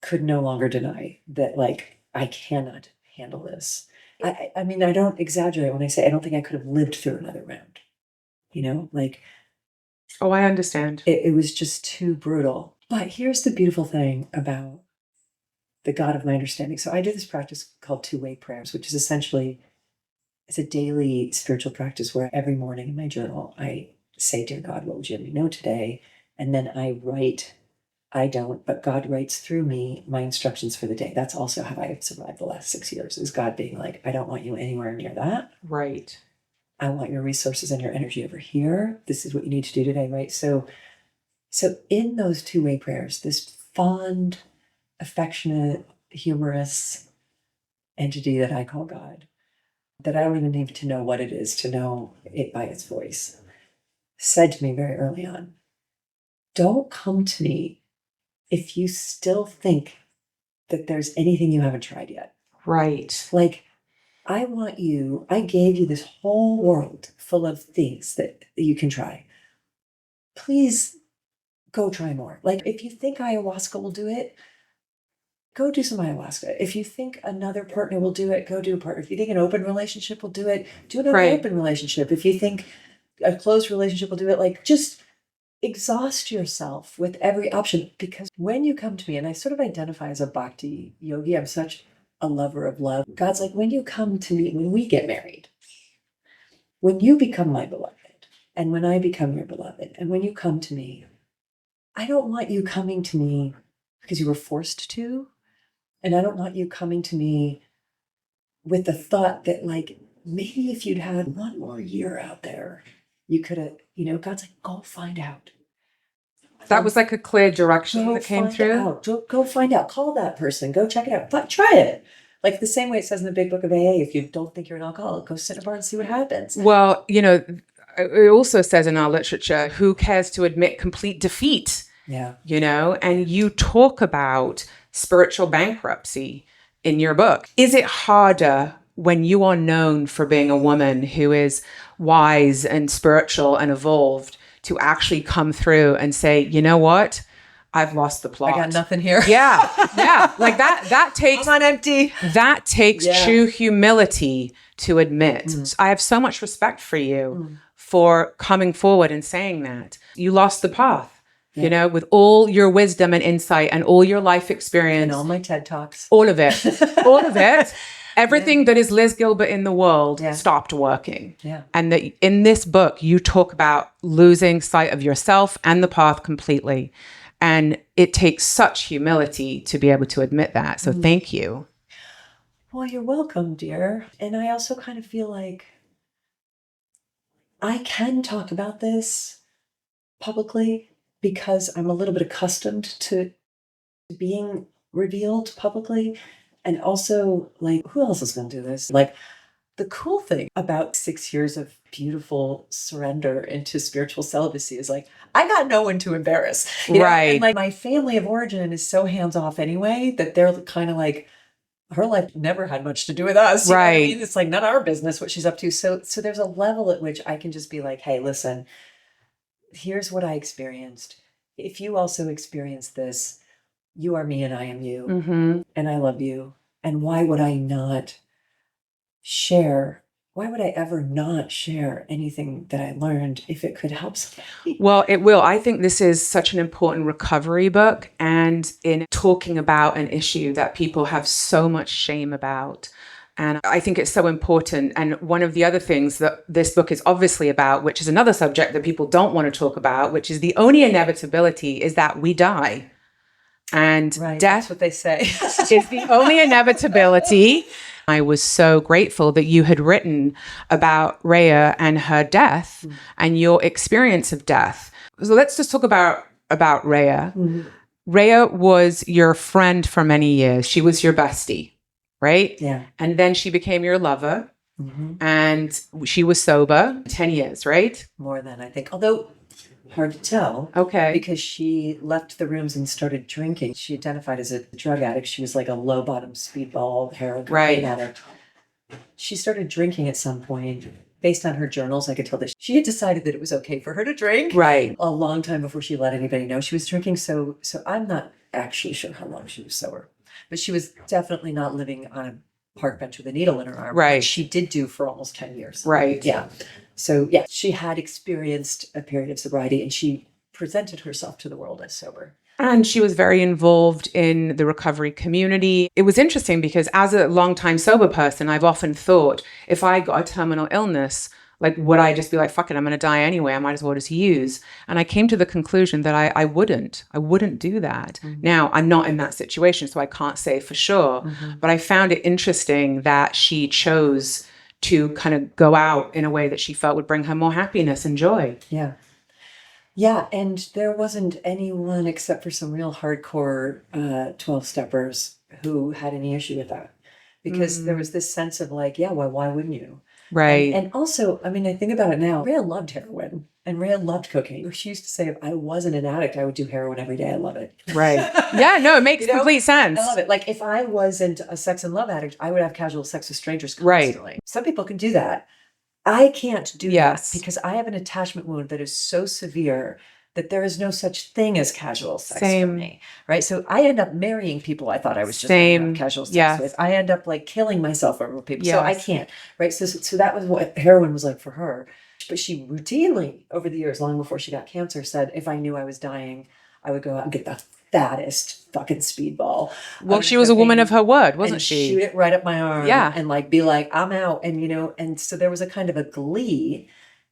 Speaker 2: could no longer deny that, like, I cannot handle this. I mean, I don't exaggerate when I say I don't think I could have lived through another round. You know, like.
Speaker 1: Oh, I understand.
Speaker 2: It was just too brutal. But here's the beautiful thing about the God of my understanding. So I do this practice called two-way prayers, which is essentially, it's a daily spiritual practice where every morning in my journal, I say, dear God, what would you let me know today? And then I write I don't, but God writes through me my instructions for the day. That's also how I've survived the last 6 years, is God being like, I don't want you anywhere near that.
Speaker 1: Right.
Speaker 2: I want your resources and your energy over here. This is what you need to do today, right? So in those two-way prayers, this fond, affectionate, humorous entity that I call God, that I don't even need to know what it is to know it by its voice, said to me very early on, don't come to me if you still think that there's anything you haven't tried yet.
Speaker 1: Right.
Speaker 2: Like, I gave you this whole world full of things that you can try. Please go try more. Like, if you think ayahuasca will do it, go do some ayahuasca. If you think another partner will do it, go do a partner. If you think an open relationship will do it, do another
Speaker 1: Right.
Speaker 2: open relationship. If you think a closed relationship will do it, like, just exhaust yourself with every option. Because when you come to me, and I sort of identify as a bhakti yogi, I'm such a lover of love. God's like, when you come to me, when we get married, when you become my beloved, and when I become your beloved, and when you come to me, I don't want you coming to me because you were forced to. And I don't want you coming to me with the thought that, like, maybe if you'd had one more year out there, you could have, God's like, go find out.
Speaker 1: That was like a clear direction that came through.
Speaker 2: Go find out. Call that person. Go check it out. But try it. Like the same way it says in the big book of AA, if you don't think you're an alcoholic, go sit in a bar and see what happens.
Speaker 1: Well, it also says in our literature, who cares to admit complete defeat?
Speaker 2: Yeah.
Speaker 1: And you talk about spiritual bankruptcy in your book. Is it harder when you are known for being a woman who is wise and spiritual and evolved to actually come through and say, you know what? I've lost the plot.
Speaker 2: I got nothing here.
Speaker 1: Yeah. Yeah. Like that takes,
Speaker 2: I'm on empty.
Speaker 1: That takes true humility to admit. I have so much respect for you for coming forward and saying that. You lost the path. With all your wisdom and insight and all your life experience.
Speaker 2: And all my TED Talks.
Speaker 1: All of it. All of it. Everything that is Liz Gilbert in the world stopped working.
Speaker 2: Yeah.
Speaker 1: And that in this book, you talk about losing sight of yourself and the path completely. And it takes such humility to be able to admit that. So thank you.
Speaker 2: Well, you're welcome, dear. And I also kind of feel like I can talk about this publicly, because I'm a little bit accustomed to being revealed publicly. And also, like, who else is going to do this? Like, the cool thing about 6 years of beautiful surrender into spiritual celibacy is, like, I got no one to embarrass.
Speaker 1: Right.
Speaker 2: And, like, my family of origin is so hands-off anyway that they're kind of like, her life never had much to do with us. You know what I mean? It's like none of our business what she's up to. So there's a level at which I can just be like, hey, listen, here's what I experienced. If you also experience this, you are me and I am you. And I love you. And why would I not share? Why would I ever not share anything that I learned if it could help somebody?
Speaker 1: Well, it will. I think this is such an important recovery book, and in talking about an issue that people have so much shame about. And I think it's so important. And one of the other things that this book is obviously about, which is another subject that people don't want to talk about, which is the only inevitability is that we die. And death,
Speaker 2: that's what they say,
Speaker 1: is the only inevitability. I was so grateful that you had written about Raya and her death and your experience of death. So let's just talk about Raya. Raya was your friend for many years. She was your bestie, right?
Speaker 2: Yeah.
Speaker 1: And then she became your lover, and she was sober 10 years, right?
Speaker 2: More than, I think. Although hard to tell.
Speaker 1: Okay.
Speaker 2: Because she left the rooms and started drinking. She identified as a drug addict. She was like a low bottom speedball heroin addict. She started drinking at some point. Based on her journals, I could tell that she had decided that it was okay for her to drink.
Speaker 1: Right.
Speaker 2: A long time before she let anybody know she was drinking. So I'm not actually sure how long she was sober. But she was definitely not living on a park bench with a needle in her arm.
Speaker 1: Right.
Speaker 2: Which she did do for almost 10 years.
Speaker 1: Right.
Speaker 2: Yeah. So, yeah, she had experienced a period of sobriety, and she presented herself to the world as sober.
Speaker 1: And she was very involved in the recovery community. It was interesting because as a longtime sober person, I've often thought, if I got a terminal illness, Like, would I just be like, fuck it, I'm going to die anyway. I might as well just use. And I came to the conclusion that I wouldn't do that. Now, I'm not in that situation, so I can't say for sure. But I found it interesting that she chose to kind of go out in a way that she felt would bring her more happiness and joy.
Speaker 2: Yeah. Yeah, and there wasn't anyone except for some real hardcore 12-steppers who had any issue with that. Because there was this sense of like, yeah, well, why wouldn't you?
Speaker 1: Right.
Speaker 2: And also, I mean, I think about it now, Rhea loved heroin and Rhea loved cocaine. She used to say, if I wasn't an addict, I would do heroin every day. I love it.
Speaker 1: Right. Yeah, no, it makes complete sense.
Speaker 2: I love it. Like if I wasn't a sex and love addict, I would have casual sex with strangers
Speaker 1: Right.
Speaker 2: constantly. Some people can do that. I can't do
Speaker 1: Yes.
Speaker 2: that because I have an attachment wound that is so severe that there is no such thing as casual sex for me, right? So I end up marrying people I thought I was just going to have casual sex with. I end up like killing myself over people. So I can't, right? So that was what heroin was like for her. But she routinely, over the years, long before she got cancer, said, if I knew I was dying, I would go out and get the fattest fucking speedball.
Speaker 1: Well, she was a woman of her word, wasn't she?
Speaker 2: Shoot it right up my arm.
Speaker 1: Yeah.
Speaker 2: And like be like, I'm out. And, you know, and so there was a kind of a glee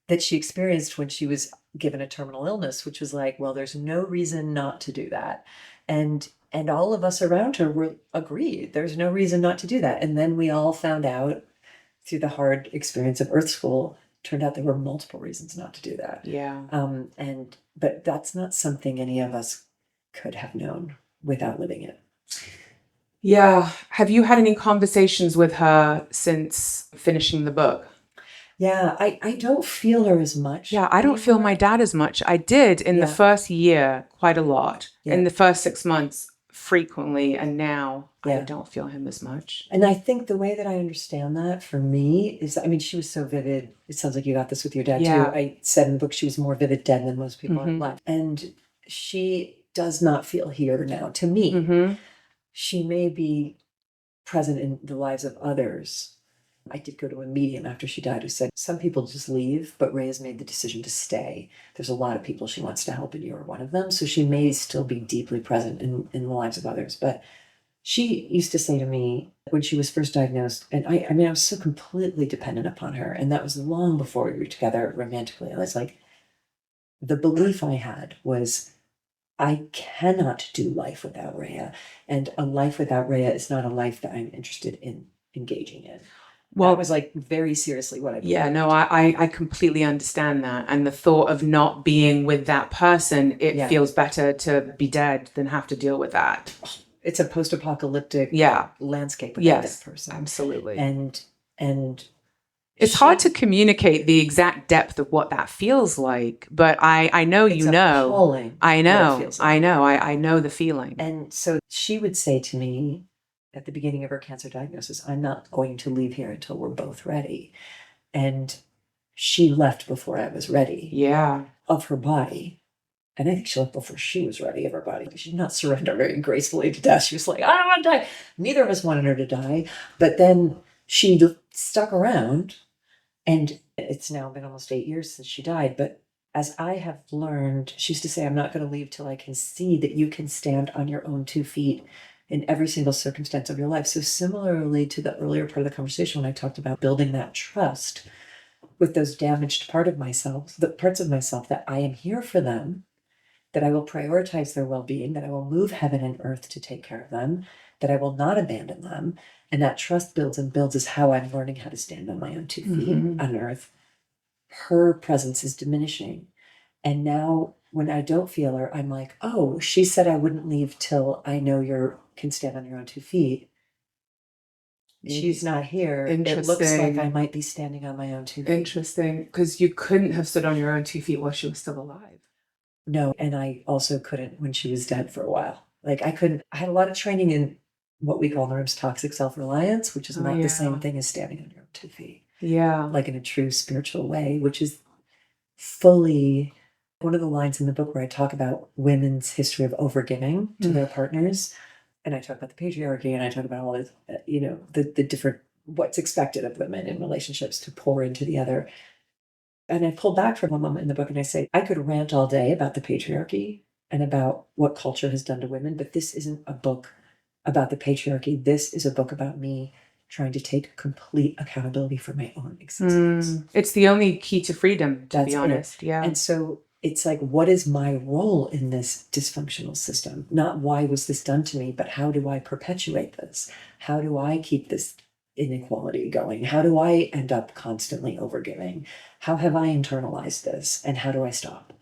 Speaker 2: that she experienced when she was given a terminal illness, which was like, well, there's no reason not to do that. And all of us around her were agreed. There's no reason not to do that. And then we all found out through the hard experience of Earth School, turned out there were multiple reasons not to do that.
Speaker 1: Yeah.
Speaker 2: But that's not something any of us could have known without living it.
Speaker 1: Yeah. Have you had any conversations with her since finishing the book?
Speaker 2: Yeah, I don't feel her as much.
Speaker 1: Yeah, I don't feel my dad as much. I did in the first year quite a lot. Yeah. In the first 6 months, frequently. And now I don't feel him as much.
Speaker 2: And I think the way that I understand that for me is, I mean, she was so vivid. It sounds like you got this with your dad too. I said in the book she was more vivid dead than most people on life. And she does not feel here now. To me, she may be present in the lives of others. I did go to a medium after she died who said, some people just leave, but Ray has made the decision to stay. There's a lot of people she wants to help, and you're one of them. So she may still be deeply present in the lives of others. But she used to say to me when she was first diagnosed, and I mean, I was so completely dependent upon her. And that was long before we were together romantically. I was like, the belief I had was, I cannot do life without Raya. And a life without Raya is not a life that I'm interested in engaging in. Well, that was like very seriously what I believed.
Speaker 1: Yeah, no, I completely understand that. And the thought of not being with that person, it feels better to be dead than have to deal with that.
Speaker 2: It's a post-apocalyptic landscape without that person.
Speaker 1: Absolutely.
Speaker 2: And
Speaker 1: it's hard to communicate the exact depth of what that feels like, but I know you know.
Speaker 2: Appalling
Speaker 1: I know.
Speaker 2: what it feels like.
Speaker 1: I know the feeling.
Speaker 2: And so she would say to me at the beginning of her cancer diagnosis, I'm not going to leave here until we're both ready. And she left before I was ready.
Speaker 1: Yeah.
Speaker 2: Of her body. And I think she left before she was ready of her body. She did not surrender very gracefully to death. She was like, I don't want to die. Neither of us wanted her to die. But then she stuck around. And it's now been almost 8 years since she died. But as I have learned, she used to say, I'm not going to leave till I can see that you can stand on your own 2 feet in every single circumstance of your life. So similarly to the earlier part of the conversation when I talked about building that trust with those damaged parts of myself that I am here for them, that I will prioritize their well-being, that I will move heaven and earth to take care of them, that I will not abandon them. And that trust builds and builds is how I'm learning how to stand on my own 2 feet on earth. Her presence is diminishing. And now when I don't feel her, I'm like, oh, she said I wouldn't leave till I know you can stand on your own 2 feet. She's not here. It looks like I might be standing on my own 2 feet.
Speaker 1: Interesting, because you couldn't have stood on your own 2 feet while she was still alive.
Speaker 2: No, and I also couldn't when she was dead for a while. Like I couldn't, I had a lot of training in what we call in the rooms toxic self-reliance, which is not the same thing as standing on your own 2 feet.
Speaker 1: Yeah.
Speaker 2: Like in a true spiritual way, which is fully one of the lines in the book where I talk about women's history of overgiving to their partners. And I talk about the patriarchy and I talk about all this, the different, what's expected of women in relationships to pour into the other. And I pull back from a moment in the book and I say, I could rant all day about the patriarchy and about what culture has done to women, but this isn't a book about the patriarchy. This is a book about me trying to take complete accountability for my own existence.
Speaker 1: It's the only key to freedom, to
Speaker 2: That's
Speaker 1: be honest. Yeah.
Speaker 2: And so it's like, what is my role in this dysfunctional system? Not why was this done to me, but how do I perpetuate this? How do I keep this inequality going? How do I end up constantly overgiving? How have I internalized this? And how do I stop?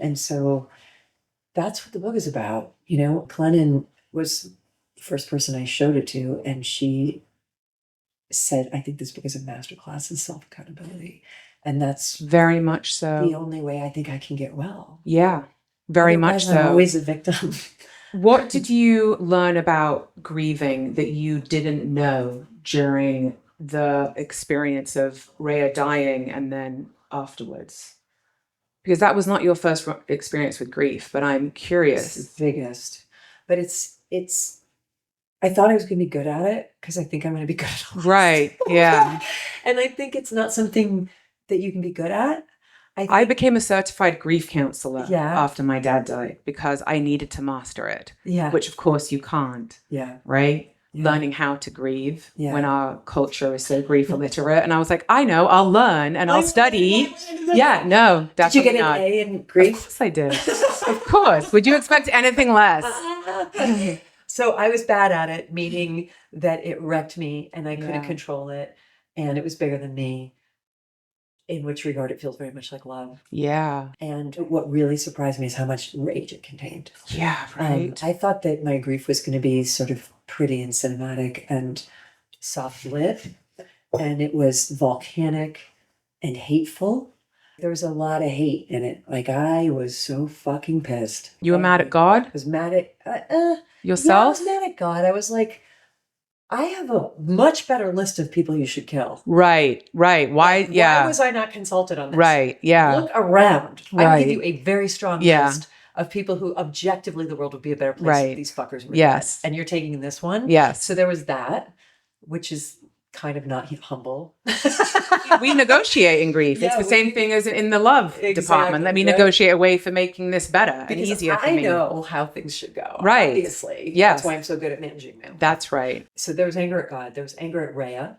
Speaker 2: And so that's what the book is about. You know, Glennon was the first person I showed it to, and she said, I think this book is a masterclass in self-accountability. And that's
Speaker 1: very much
Speaker 2: the
Speaker 1: so.
Speaker 2: only way I think I can get well.
Speaker 1: Yeah, very much
Speaker 2: Otherwise, I'm
Speaker 1: so.
Speaker 2: always a victim.
Speaker 1: What did you learn about grieving that you didn't know during the experience of Raya dying and then afterwards? Because that was not your first experience with grief, but I'm curious.
Speaker 2: It's the biggest. But it's I thought I was going to be good at it because I think I'm going to be good at it.
Speaker 1: Right. Yeah.
Speaker 2: And I think it's not something that you can be good at.
Speaker 1: I became a certified grief counselor
Speaker 2: Yeah.
Speaker 1: after my dad died because I needed to master it.
Speaker 2: Yeah.
Speaker 1: Which, of course, you can't.
Speaker 2: Yeah.
Speaker 1: Right?
Speaker 2: Yeah.
Speaker 1: Learning how to grieve
Speaker 2: Yeah.
Speaker 1: when our culture is so grief illiterate. And I was like, I know, I'll learn and I'll study. Yeah, no,
Speaker 2: Did you
Speaker 1: definitely
Speaker 2: get an
Speaker 1: not.
Speaker 2: A in grief?
Speaker 1: Of course I did. Of course. Would you expect anything less?
Speaker 2: So I was bad at it, meaning that it wrecked me and I couldn't
Speaker 1: Yeah.
Speaker 2: control it. And it was bigger than me. In which regard it feels very much like love.
Speaker 1: Yeah.
Speaker 2: And what really surprised me is how much rage it contained.
Speaker 1: Yeah, right.
Speaker 2: I thought that my grief was going to be sort of pretty and cinematic and soft lit. And it was volcanic and hateful. There was a lot of hate in it. Like, I was so fucking pissed.
Speaker 1: You were mad at God?
Speaker 2: I was mad at
Speaker 1: Yourself?
Speaker 2: Yeah, I was mad at God. I was like, I have a much better list of people you should kill.
Speaker 1: Right. Why? Yeah.
Speaker 2: Why was I not consulted on this?
Speaker 1: Right. Yeah.
Speaker 2: Look around. I
Speaker 1: Right.
Speaker 2: give you a very strong
Speaker 1: Yeah.
Speaker 2: list of people who objectively the world would be a better place
Speaker 1: Right.
Speaker 2: if these fuckers were
Speaker 1: Yes.
Speaker 2: dead. And you're taking this one?
Speaker 1: Yes.
Speaker 2: So there was that, which is kind of not humble.
Speaker 1: We negotiate in grief.
Speaker 2: Yeah,
Speaker 1: it's the same thing as in the love department. Let me
Speaker 2: right?
Speaker 1: negotiate a way for making this better and
Speaker 2: Because
Speaker 1: easier for
Speaker 2: I
Speaker 1: me.
Speaker 2: know how things should go.
Speaker 1: Right.
Speaker 2: Obviously.
Speaker 1: Yes.
Speaker 2: That's why I'm so good at managing them.
Speaker 1: That's right.
Speaker 2: So there was anger at God. There was anger at Raya.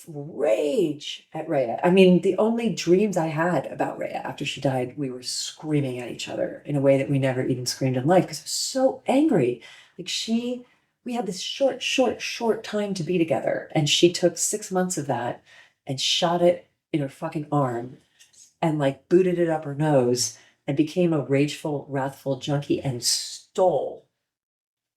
Speaker 2: Rage at Raya. I mean, the only dreams I had about Raya after she died, we were screaming at each other in a way that we never even screamed in life because I was so angry. Like we had this short time to be together. And she took 6 months of that and shot it in her fucking arm and like booted it up her nose and became a rageful, wrathful junkie and stole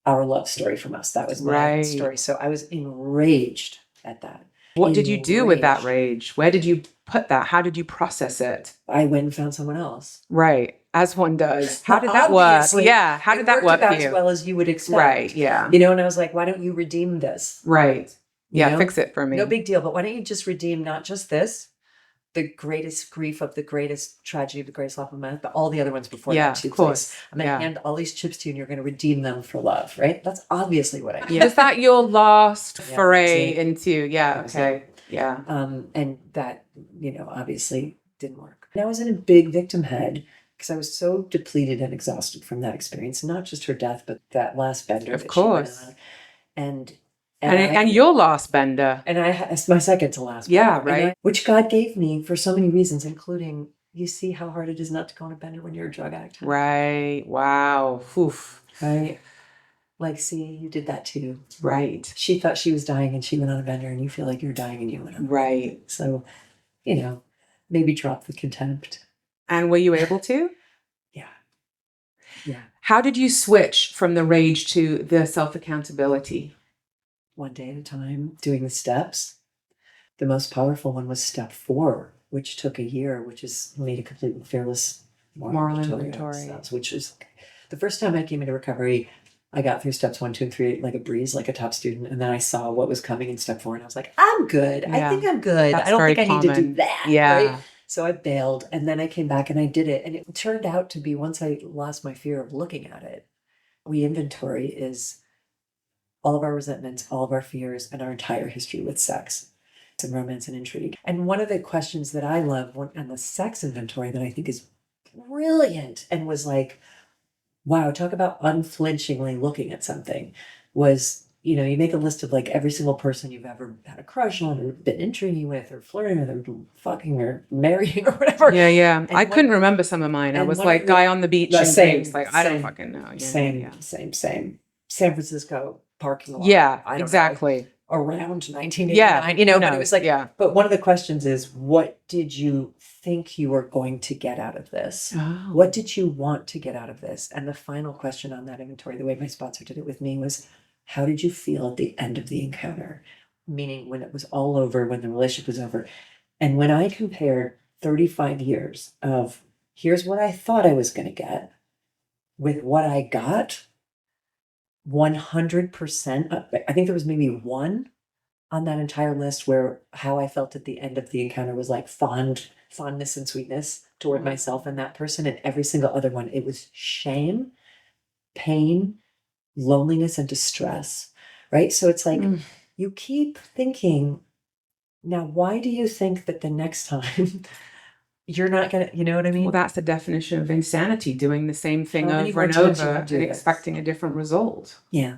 Speaker 2: our love story from us. That was my
Speaker 1: Right.
Speaker 2: story. So I was enraged at that.
Speaker 1: What did you do with that rage? Where did you put that? How did you process it?
Speaker 2: I went and found someone else.
Speaker 1: Right. As one does. How did that work?
Speaker 2: Obviously,
Speaker 1: Yeah. How did that
Speaker 2: It
Speaker 1: work
Speaker 2: worked
Speaker 1: for
Speaker 2: about
Speaker 1: you?
Speaker 2: as well as you would expect.
Speaker 1: Right. Yeah.
Speaker 2: You know, and I was like, why don't you redeem this?
Speaker 1: Right.
Speaker 2: You
Speaker 1: Yeah.
Speaker 2: know?
Speaker 1: Fix it for me.
Speaker 2: No big deal. But why don't you just redeem not just this, the greatest grief of the greatest tragedy of the greatest love of man, but all the other ones before
Speaker 1: Yeah,
Speaker 2: that too.
Speaker 1: of course.
Speaker 2: Please. I'm going to
Speaker 1: Yeah.
Speaker 2: hand all these chips to you and you're going to redeem them for love, right? That's obviously what I did.
Speaker 1: Yeah. Was that your last
Speaker 2: Yeah,
Speaker 1: foray
Speaker 2: that's it.
Speaker 1: into? Yeah.
Speaker 2: That was
Speaker 1: Okay. Yeah.
Speaker 2: And that, you know, obviously didn't work. And I was in a big victim head because I was so depleted and exhausted from that experience, not just her death, but that last bender.
Speaker 1: Of
Speaker 2: that she went
Speaker 1: course.
Speaker 2: on. And
Speaker 1: And your last bender.
Speaker 2: And it's my second to last.
Speaker 1: Yeah,
Speaker 2: bender,
Speaker 1: right.
Speaker 2: Which God gave me for so many reasons, including you see how hard it is not to go on a bender when you're a drug addict.
Speaker 1: Right. Wow. Oof.
Speaker 2: Right. Like, see, you did that too.
Speaker 1: Right.
Speaker 2: She thought she was dying and she went on a bender, and you feel like you're dying and you went on.
Speaker 1: Right.
Speaker 2: So, you know, maybe drop the contempt.
Speaker 1: And were you able to?
Speaker 2: Yeah. Yeah.
Speaker 1: How did you switch from the rage to the self-accountability?
Speaker 2: One day at a time, doing the steps. The most powerful one was step 4, which took a year, which is made a completely fearless moral inventory. Which is the first time I came into recovery. I got through steps 1, 2, and 3 like a breeze, like a top student. And then I saw what was coming in step 4 and I was like, I'm good.
Speaker 1: Yeah.
Speaker 2: I think I'm good.
Speaker 1: That's
Speaker 2: I don't
Speaker 1: very
Speaker 2: think I need to do
Speaker 1: common.
Speaker 2: that.
Speaker 1: Yeah.
Speaker 2: Right? So I bailed and then I came back and I did it. And it turned out to be, once I lost my fear of looking at it, we inventory is all of our resentments, all of our fears, and our entire history with sex and romance and intrigue. And one of the questions that I love on the sex inventory that I think is brilliant and was like, wow, talk about unflinchingly looking at something, was you know, you make a list of like every single person you've ever had a crush on or been intriguing with or flirting with or fucking or marrying or whatever.
Speaker 1: Yeah, yeah.
Speaker 2: And
Speaker 1: I
Speaker 2: one-
Speaker 1: couldn't remember some of mine. I
Speaker 2: and
Speaker 1: was
Speaker 2: one
Speaker 1: like
Speaker 2: of the-
Speaker 1: guy on the beach
Speaker 2: the
Speaker 1: in
Speaker 2: same,
Speaker 1: Greece. Like, I don't
Speaker 2: same,
Speaker 1: fucking know. Yeah,
Speaker 2: same,
Speaker 1: yeah.
Speaker 2: same. San Francisco parking lot.
Speaker 1: Yeah,
Speaker 2: I don't know,
Speaker 1: exactly.
Speaker 2: around 1989,
Speaker 1: Yeah,
Speaker 2: you know,
Speaker 1: who
Speaker 2: but it
Speaker 1: knows?
Speaker 2: was like,
Speaker 1: Yeah.
Speaker 2: but one of the questions is, what did you think you were going to get out of this?
Speaker 1: Oh.
Speaker 2: What did you want to get out of this? And the final question on that inventory, the way my sponsor did it with me, was, how did you feel at the end of the encounter? Meaning when it was all over, when the relationship was over. And when I compared 35 years of here's what I thought I was going to get with what I got, 100%, I think there was maybe one on that entire list where how I felt at the end of the encounter was like fondness and sweetness toward myself and that person. And every single other one, it was shame, pain, loneliness, and distress. Right. So it's like you keep thinking, now, why do you think that the next time you're not going to, you know what I mean?
Speaker 1: Well, that's the definition of insanity, doing the same thing
Speaker 2: How many
Speaker 1: over
Speaker 2: more
Speaker 1: and
Speaker 2: times you
Speaker 1: over
Speaker 2: can do
Speaker 1: and
Speaker 2: this?
Speaker 1: expecting a different result.
Speaker 2: Yeah.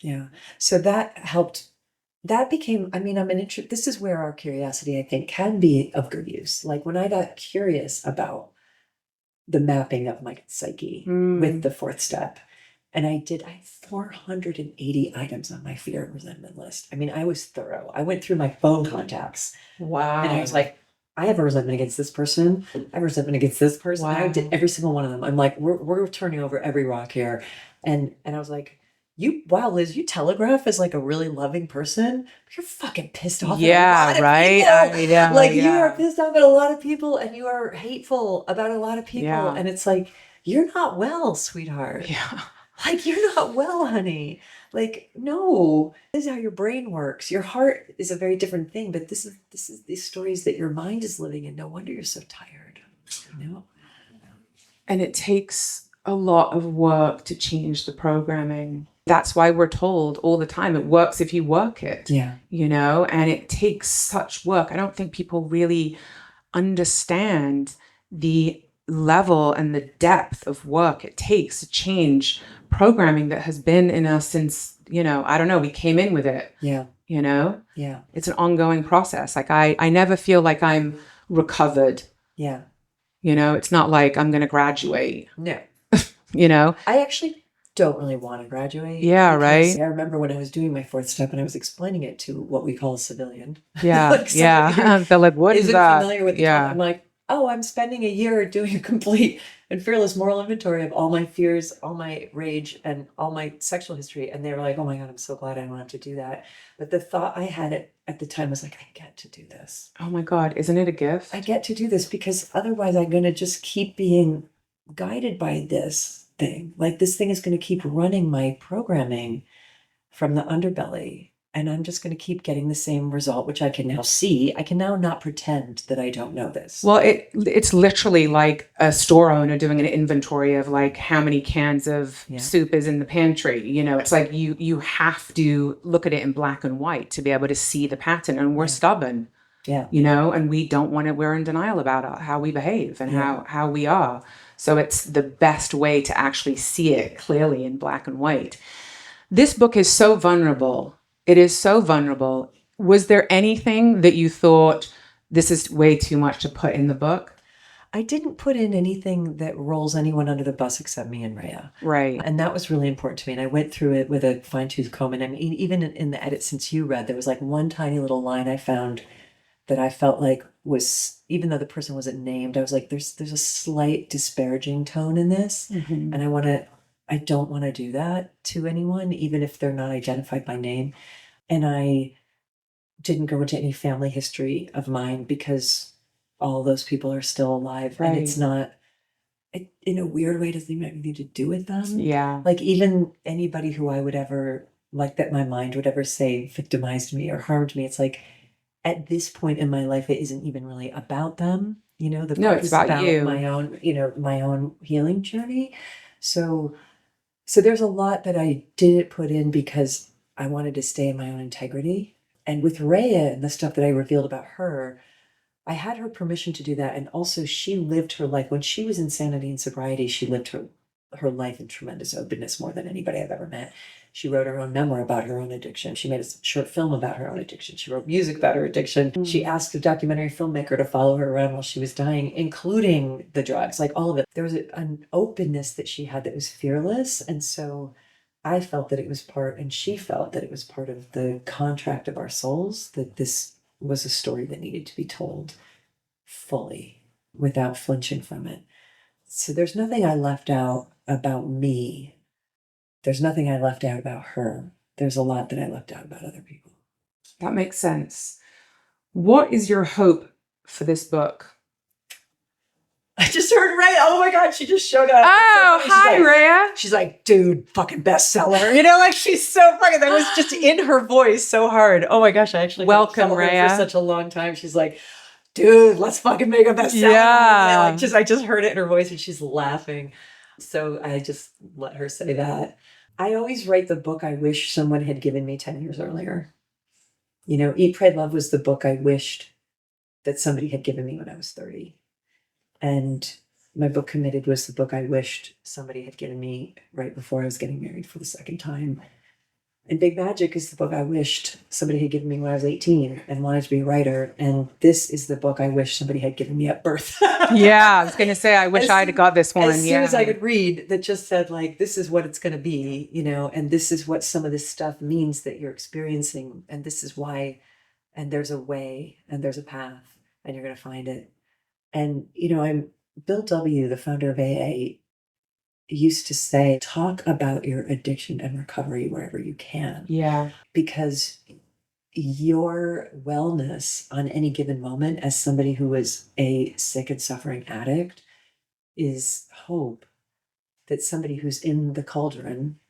Speaker 2: Yeah. So that helped. That became, I mean, this is where our curiosity, I think, can be of good use. Like when I got curious about the mapping of my psyche with the fourth step, and I had 480 items on my fear and resentment list. I mean, I was thorough. I went through my phone contacts.
Speaker 1: Wow.
Speaker 2: And I was like, I have a resentment against this person. I have a resentment against this person.
Speaker 1: Wow.
Speaker 2: I did every single one of them. I'm like, we're turning over every rock here. And I was like, wow, Liz, you telegraph as like a really loving person, but you're fucking pissed off at a lot of
Speaker 1: right.
Speaker 2: people. Like you are pissed off at a lot of people and you are hateful about a lot of people.
Speaker 1: Yeah.
Speaker 2: And it's like, you're not well, sweetheart.
Speaker 1: Yeah.
Speaker 2: Like, you're not well, honey. Like, no, this is how your brain works. Your heart is a very different thing, but this is these stories that your mind is living in. No wonder you're so tired. You know?
Speaker 1: And it takes a lot of work to change the programming. That's why we're told all the time, it works if you work it.
Speaker 2: Yeah.
Speaker 1: You know, and it takes such work. I don't think people really understand the level and the depth of work it takes to change programming that has been in us since, you know, I don't know, we came in with it.
Speaker 2: Yeah.
Speaker 1: You know?
Speaker 2: Yeah.
Speaker 1: It's an ongoing process. Like I never feel like I'm recovered.
Speaker 2: Yeah.
Speaker 1: You know, it's not like I'm going to graduate.
Speaker 2: No.
Speaker 1: You know?
Speaker 2: I actually don't really want to graduate.
Speaker 1: Yeah, right.
Speaker 2: I remember when I was doing my fourth step and I was explaining it to what we call a civilian.
Speaker 1: Yeah.
Speaker 2: Like
Speaker 1: yeah. They're like, what is
Speaker 2: isn't
Speaker 1: that?
Speaker 2: familiar with the
Speaker 1: yeah.
Speaker 2: I'm like, oh, I'm spending a year doing a complete and fearless moral inventory of all my fears, all my rage, and all my sexual history. And they were like, oh my God, I'm so glad I don't have to do that. But the thought I had at the time was like, I get to do this.
Speaker 1: Oh my God, isn't it a gift?
Speaker 2: I get to do this because otherwise I'm going to just keep being guided by this thing. Like this thing is going to keep running my programming from the underbelly. And I'm just going to keep getting the same result, which I can now see. I can now not pretend that I don't know this.
Speaker 1: Well, it's literally like a store owner doing an inventory of like how many cans of soup is in the pantry. You know, it's like you have to look at it in black and white to be able to see the pattern. And we're stubborn.
Speaker 2: Yeah.
Speaker 1: You know, and we don't want to, we're in denial about how we behave and how we are. So it's the best way to actually see it clearly in black and white. This book is so vulnerable. It is so vulnerable. Was there anything that you thought, this is way too much to put in the book?
Speaker 2: I didn't put in anything that rolls anyone under the bus except me and Raya.
Speaker 1: Right.
Speaker 2: And that was really important to me. And I went through it with a fine-tooth comb. And I mean, even in the edit since you read, there was like one tiny little line I found that I felt like was, even though the person wasn't named, I was like, there's a slight disparaging tone in this.
Speaker 1: Mm-hmm.
Speaker 2: And I don't want to do that to anyone, even if they're not identified by name. And I didn't go into any family history of mine because all those people are still alive.
Speaker 1: Right.
Speaker 2: And it's not, in a weird way, doesn't even have anything to do with them.
Speaker 1: Yeah.
Speaker 2: Like even anybody who I would ever, like that my mind would ever say victimized me or harmed me, it's like, at this point in my life, it isn't even really about them. You know, the book
Speaker 1: it's
Speaker 2: is
Speaker 1: about you.
Speaker 2: my own, my own healing journey. So there's a lot that I didn't put in because I wanted to stay in my own integrity. And with Raya and the stuff that I revealed about her, I had her permission to do that. And also she lived her life. When she was in Sanity and Sobriety, she lived her life in tremendous openness, more than anybody I've ever met. She wrote her own memoir about her own addiction. She made a short film about her own addiction. She wrote music about her addiction. She asked a documentary filmmaker to follow her around while she was dying, including the drugs, like all of it. There was an openness that she had that was fearless. And so I felt that it was part, and she felt that it was part of the contract of our souls, that this was a story that needed to be told fully without flinching from it. So there's nothing I left out about me. There's nothing I left out about her. There's a lot that I left out about other people.
Speaker 1: That makes sense. What is your hope for this book?
Speaker 2: I just heard Raya. Oh my God, she just showed up.
Speaker 1: Oh, hi, Raya.
Speaker 2: She's like, dude, fucking bestseller. You know, like she's so fucking, that was just in her voice so hard. Oh my gosh, I actually
Speaker 1: welcome,
Speaker 2: followed her
Speaker 1: Raya.
Speaker 2: for such a long time. She's like, dude, let's fucking make a bestseller.
Speaker 1: Yeah.
Speaker 2: I just heard it in her voice and she's laughing. So I just let her say that. I always write the book I wish someone had given me 10 years earlier. You know, Eat, Pray, Love was the book I wished that somebody had given me when I was 30. And my book Committed was the book I wished somebody had given me right before I was getting married for the second time. And Big Magic is the book I wished somebody had given me when I was 18 and wanted to be a writer. And this is the book I wish somebody had given me at birth.
Speaker 1: Yeah, I was going to say, I wish I'd got this one.
Speaker 2: As soon as I could read, that just said, like, this is what it's going to be, you know, and this is what some of this stuff means that you're experiencing. And this is why, and there's a way, and there's a path, and you're going to find it. And, you know, I'm Bill W., the founder of AA, used to say, talk about your addiction and recovery wherever you can.
Speaker 1: Yeah.
Speaker 2: Because your wellness on any given moment as somebody who is a sick and suffering addict is hope that somebody who's in the cauldron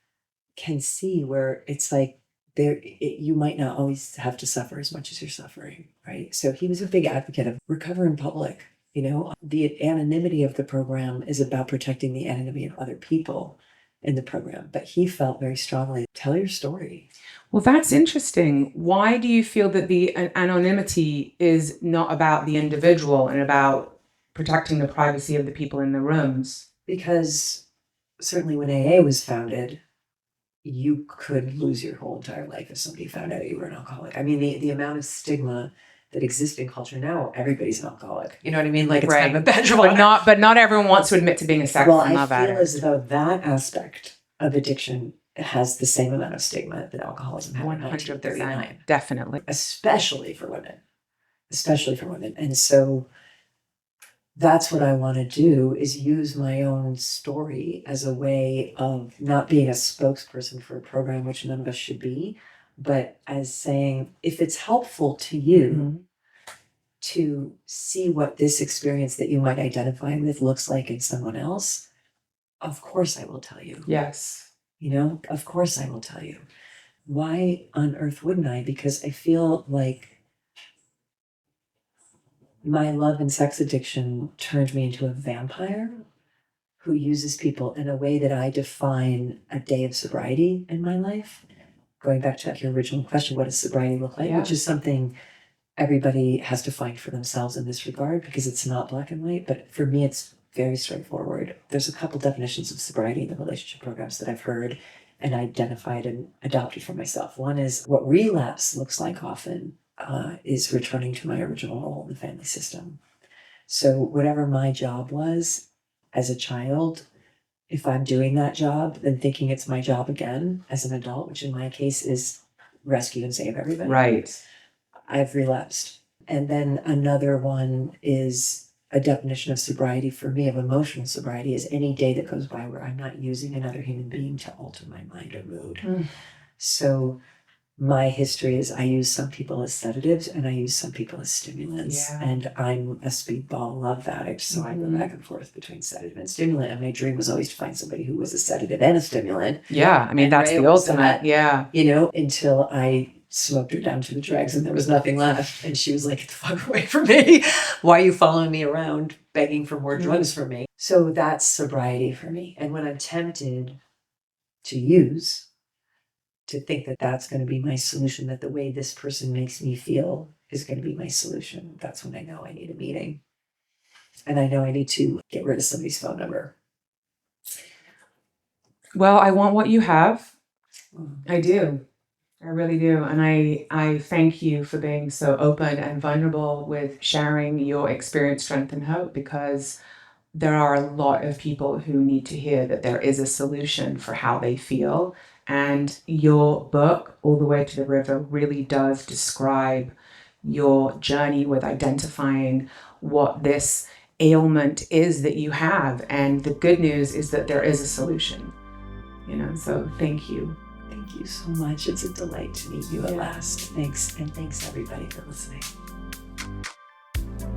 Speaker 2: can see where it's like you might not always have to suffer as much as you're suffering, right? So he was a big advocate of recover in public. You know, the anonymity of the program is about protecting the anonymity of other people in the program. But he felt very strongly, tell your story.
Speaker 1: Well, that's interesting. Why do you feel that the anonymity is not about the individual and about protecting the privacy of the people in the rooms?
Speaker 2: Because certainly when AA was founded, you could lose your whole entire life if somebody found out you were an alcoholic. I mean, the amount of stigma that exists in culture now, everybody's an alcoholic. You know what I mean? Like it's kind of a badge of honor.
Speaker 1: But not everyone wants to admit to being a sex and love addict.
Speaker 2: I feel as though that aspect of addiction has the same amount of stigma that alcoholism had in 1939.
Speaker 1: Definitely.
Speaker 2: Especially for women. Especially for women. And so that's what I want to do, is use my own story as a way of not being a spokesperson for a program, which none of us should be, but as saying, if it's helpful to you to see what this experience that you might identify with looks like in someone else, of course I will tell you.
Speaker 1: Yes.
Speaker 2: You know, of course I will tell you. Why on earth wouldn't I? Because I feel like my love and sex addiction turned me into a vampire who uses people in a way that I define a day of sobriety in my life. Going back to your original question, what does sobriety look like? Yeah. Which is something everybody has to find for themselves in this regard, because it's not black and white. But for me, it's very straightforward. There's a couple definitions of sobriety in the relationship programs that I've heard and identified and adopted for myself. One is what relapse looks like often is returning to my original role in the family system. So whatever my job was as a child, if I'm doing that job, then thinking it's my job again as an adult, which in my case is rescue and save everybody.
Speaker 1: Right.
Speaker 2: I've relapsed. And then another one is a definition of sobriety for me, of emotional sobriety, is any day that goes by where I'm not using another human being to alter my mind or mood. So my history is I use some people as sedatives and I use some people as stimulants. Yeah. And I'm a speedball love addict, so I go back and forth between sedative and stimulant. And my dream was always to find somebody who was a sedative and a stimulant.
Speaker 1: Yeah, I mean, that's the ultimate. Yeah.
Speaker 2: You know, until I smoked her down to the dregs and there was nothing left. And she was like, get the fuck away from me. Why are you following me around begging for more drugs from me? So that's sobriety for me. And when I'm tempted to use, to think that that's going to be my solution, that the way this person makes me feel is going to be my solution, that's when I know I need a meeting. And I know I need to get rid of somebody's phone number.
Speaker 1: Well, I want what you have. I do. I really do. And I thank you for being so open and vulnerable with sharing your experience, strength, and hope, because there are a lot of people who need to hear that there is a solution for how they feel. And your book, All the Way to the River, really does describe your journey with identifying what this ailment is that you have. And the good news is that there is a solution. So thank you.
Speaker 2: Thank you so much. It's a delight to meet you at last. Thanks. And thanks everybody for listening.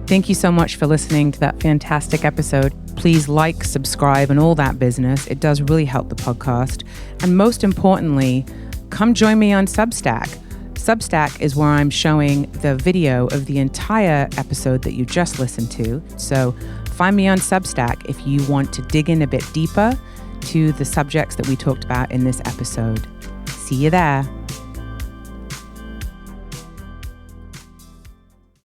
Speaker 1: Thank you so much for listening to that fantastic episode. Please like, subscribe, and all that business. It does really help the podcast. And most importantly, come join me on Substack. Substack is where I'm showing the video of the entire episode that you just listened to. So find me on Substack if you want to dig in a bit deeper to the subjects that we talked about in this episode. See you there.